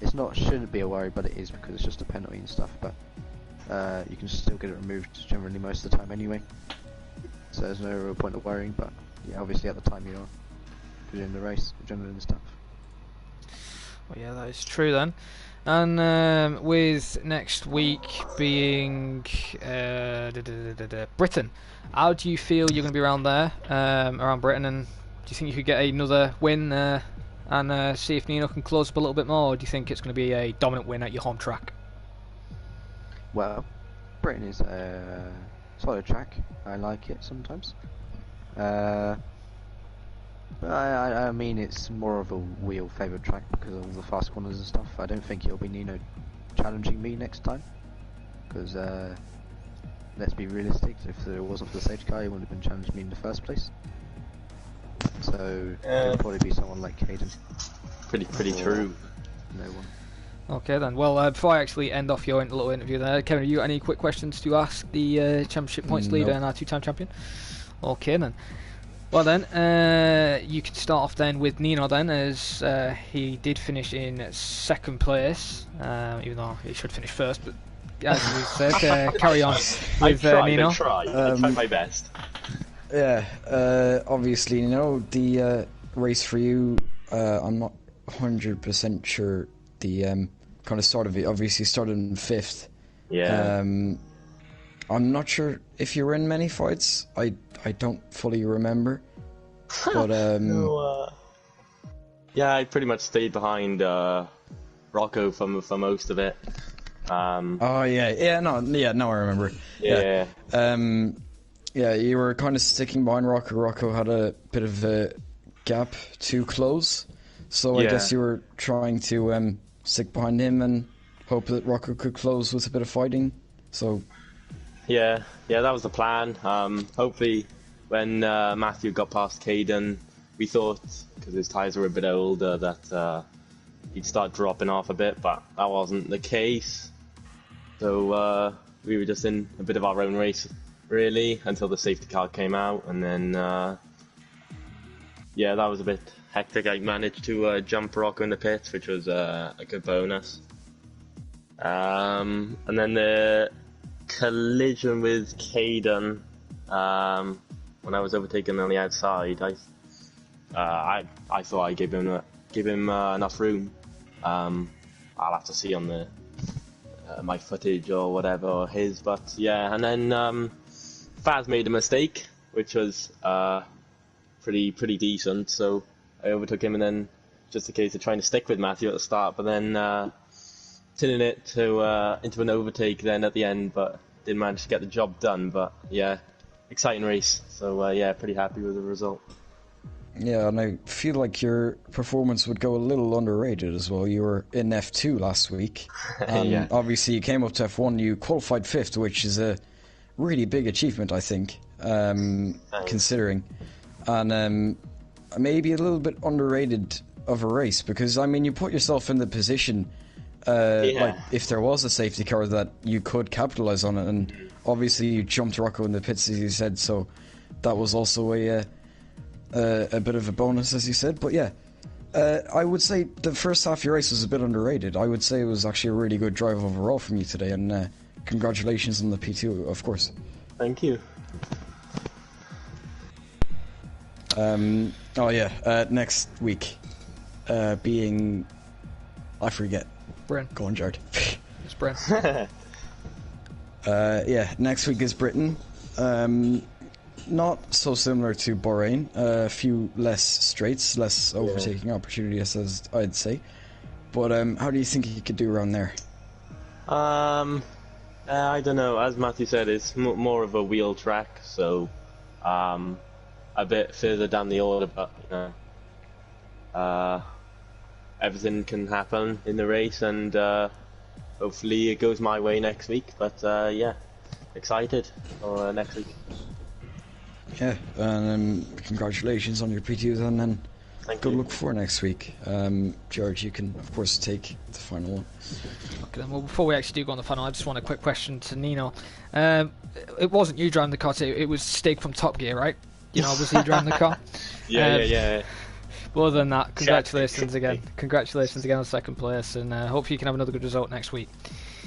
It's not, shouldn't be a worry, but it is, because it's just a penalty and stuff, but you can still get it removed generally most of the time anyway, so there's no real point of worrying. But yeah, obviously at the time you are, because you're in the race, adrenaline and stuff. Well, yeah, that is true then. And with next week being Britain, how do you feel you're going to be around there, around Britain, and do you think you could get another win and see if Nino can close up a little bit more, or do you think it's going to be a dominant win at your home track? Well, Britain is a solid track. I like it sometimes. But I mean, it's more of a wheel favoured track because of all the fast corners and stuff. I don't think it'll be Nino challenging me next time, because let's be realistic, if it wasn't for the safety car, he wouldn't have been challenging me in the first place. So it'll probably be someone like Caden. Pretty true. No one. Okay then. Well, before I actually end off your little interview there, Kevin, have you got any quick questions to ask the championship points leader and our two-time champion? Okay then. Well then, you can start off then with Nino then, as he did finish in second place, even though he should finish first, but as we said, carry on with Nino. I tried my best. Yeah, obviously, you know, the race for you, I'm not 100% sure the kind of start of it. Obviously started in 5th. Yeah. I'm not sure if you were in many fights. I don't fully remember. But No, yeah, I pretty much stayed behind Rocco for most of it. Oh yeah, now I remember. Yeah. Yeah, you were kind of sticking behind Rocco. Rocco had a bit of a gap to close, so I guess you were trying to stick behind him and hope that Rocco could close with a bit of fighting. So Yeah, that was the plan. Hopefully, when Matthew got past Caden, we thought, because his tyres were a bit older, that he'd start dropping off a bit, but that wasn't the case. So we were just in a bit of our own race, really, until the safety car came out, and then yeah, that was a bit hectic. I managed to jump Rocco in the pits, which was a good bonus. And then the collision with Caden, when I was overtaken on the outside, I thought I gave him give him enough room. I'll have to see on the my footage or whatever, or his, but yeah. And then Faz made a mistake, which was pretty decent, so I overtook him, and then just a case of trying to stick with Matthew at the start, but then turning it to into an overtake then at the end, but didn't manage to get the job done. But yeah, exciting race, so yeah, pretty happy with the result. Yeah, and I feel like your performance would go a little underrated as well. You were in F2 last week, and Yeah. obviously you came up to F1, you qualified 5th, which is a really big achievement, I think, considering. And maybe a little bit underrated of a race, because, I mean, you put yourself in the position, like, if there was a safety car that you could capitalise on it, and obviously you jumped Rocco in the pits, as you said, so that was also a bit of a bonus, as you said. But yeah, I would say the first half of your race was a bit underrated. I would say it was actually a really good drive overall from you today, and congratulations on the P2, of course. Thank you. Oh yeah, next week being, I forget. Britain. Go on, Jared. It's Britain. Yeah, next week is Britain. Not so similar to Bahrain. A few less straights, less overtaking opportunities, as I'd say. But how do you think you could do around there? I don't know. As Matthew said, it's more of a wheel track, so a bit further down the order, but you know, everything can happen in the race, and hopefully it goes my way next week. But yeah, excited for next week. Yeah, and congratulations on your P2 then, and good luck for next week. George, you can of course take the final one. Okay, then, well, before we actually do go on the final, I just want a quick question to Nino. It wasn't you driving the car today, it was Stig from Top Gear, right? You know, was he driving the car? Yeah. But other than that, congratulations again. Congratulations again on second place, and hope you can have another good result next week.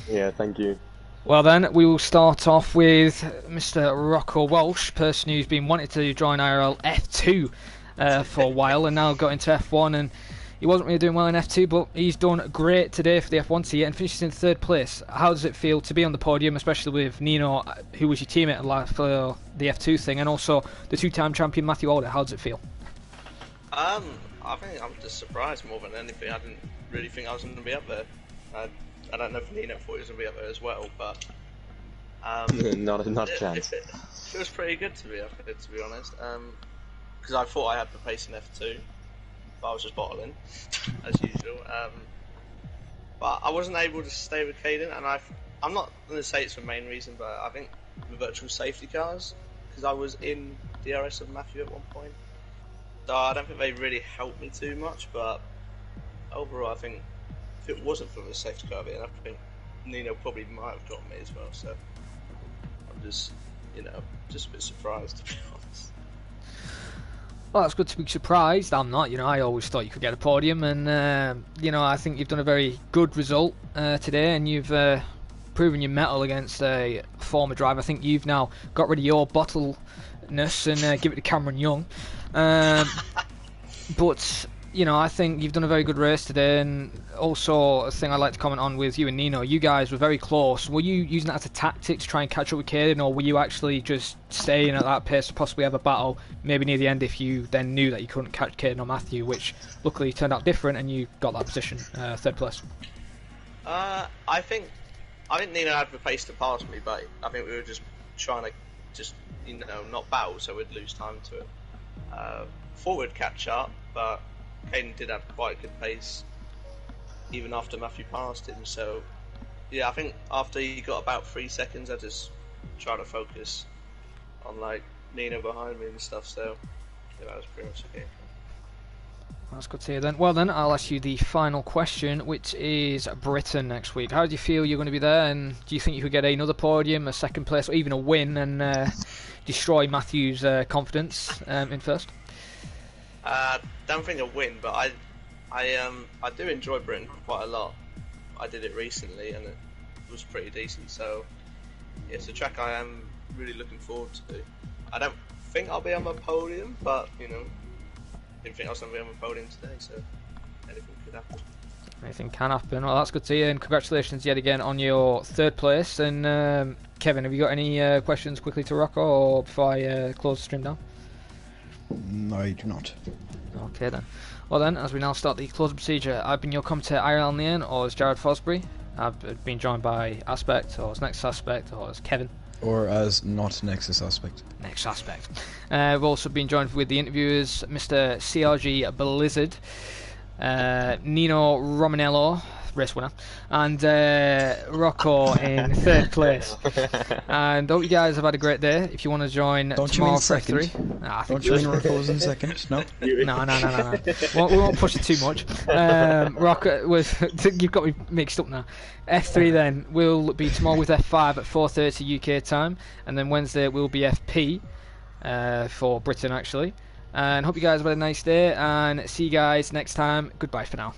Yeah, thank you. Well then, we will start off with Mr. Rocco Walsh, person who's been wanting to join IRL F2 for a while, and now got into F1, and he wasn't really doing well in F2, but he's done great today for the F1 seat and finishes in 3rd place. How does it feel to be on the podium, especially with Nino, who was your teammate for the F2 thing, and also the 2-time champion Matthew Alder? How does it feel? I think I'm just surprised more than anything. I didn't really think I was going to be up there. I don't know if Nino thought he was going to be up there as well, but not a chance. It feels pretty good to be up there, to be honest. Because I thought I had the pace in F2, but I was just bottling as usual. But I wasn't able to stay with Caden, and I'm not going to say it's the main reason, but I think the virtual safety cars, because I was in DRS of Matthew at one point. So I don't think they really helped me too much, but overall I think if it wasn't for the safety car, then I think Nino probably might have got me as well. So I'm just, just a bit surprised, to be honest. Well, it's good to be surprised. I'm not. I always thought you could get a podium, and I think you've done a very good result today, and you've proven your mettle against a former driver. I think you've now got rid of your bottleness and give it to Cameron Young. But I think you've done a very good race today, and also a thing I'd like to comment on with you and Nino, you guys were very close. Were you using that as a tactic to try and catch up with Caden, or were you actually just staying at that pace to possibly have a battle maybe near the end if you then knew that you couldn't catch Caden or Matthew, which luckily turned out different and you got that position, 3rd place? I think Nino had the pace to pass me, but I think we were just trying to not battle so we'd lose time to it. Thought we'd catch up, but Caden did have quite a good pace even after Matthew passed him, so yeah, I think after he got about 3 seconds I just tried to focus on Nino behind me and stuff, so yeah, that was pretty much the game. That's good to hear then. Well then, I'll ask you the final question, which is Britain next week. How do you feel you're going to be there, and do you think you could get another podium, a 2nd place, or even a win, and destroy Matthew's confidence in 1st? Don't think a win, but I do enjoy Britain quite a lot. I did it recently and it was pretty decent, so yeah, it's a track I am really looking forward to. I don't think I'll be on the podium, but didn't think I was going to be on the podium today, so anything could happen. Anything can happen. Well, that's good to hear, and congratulations yet again on your 3rd place. And Kevin, have you got any questions quickly to Rocco, or before I close the stream down? No, I do not. Okay then. Well then, as we now start the closing procedure, I've been your commentator IRL Nian, or as Jared Fosbury. I've been joined by Aspect, or as Next Aspect, or as Kevin. Or as not Nexus Aspect. Next Aspect. We've also been joined with the interviewers, Mr. CRG Blizzard, Nino Romanello, race winner, and Rocco in 3rd place. And hope you guys have had a great day. If you want to join Don't tomorrow you mean for second? F3, Don't you mean Rocco's in second? No? No. We won't push it too much. Rocco, you've got me mixed up now. F3 then will be tomorrow with F5 at 4:30 UK time, and then Wednesday will be FP for Britain actually. And hope you guys have had a nice day, and see you guys next time. Goodbye for now.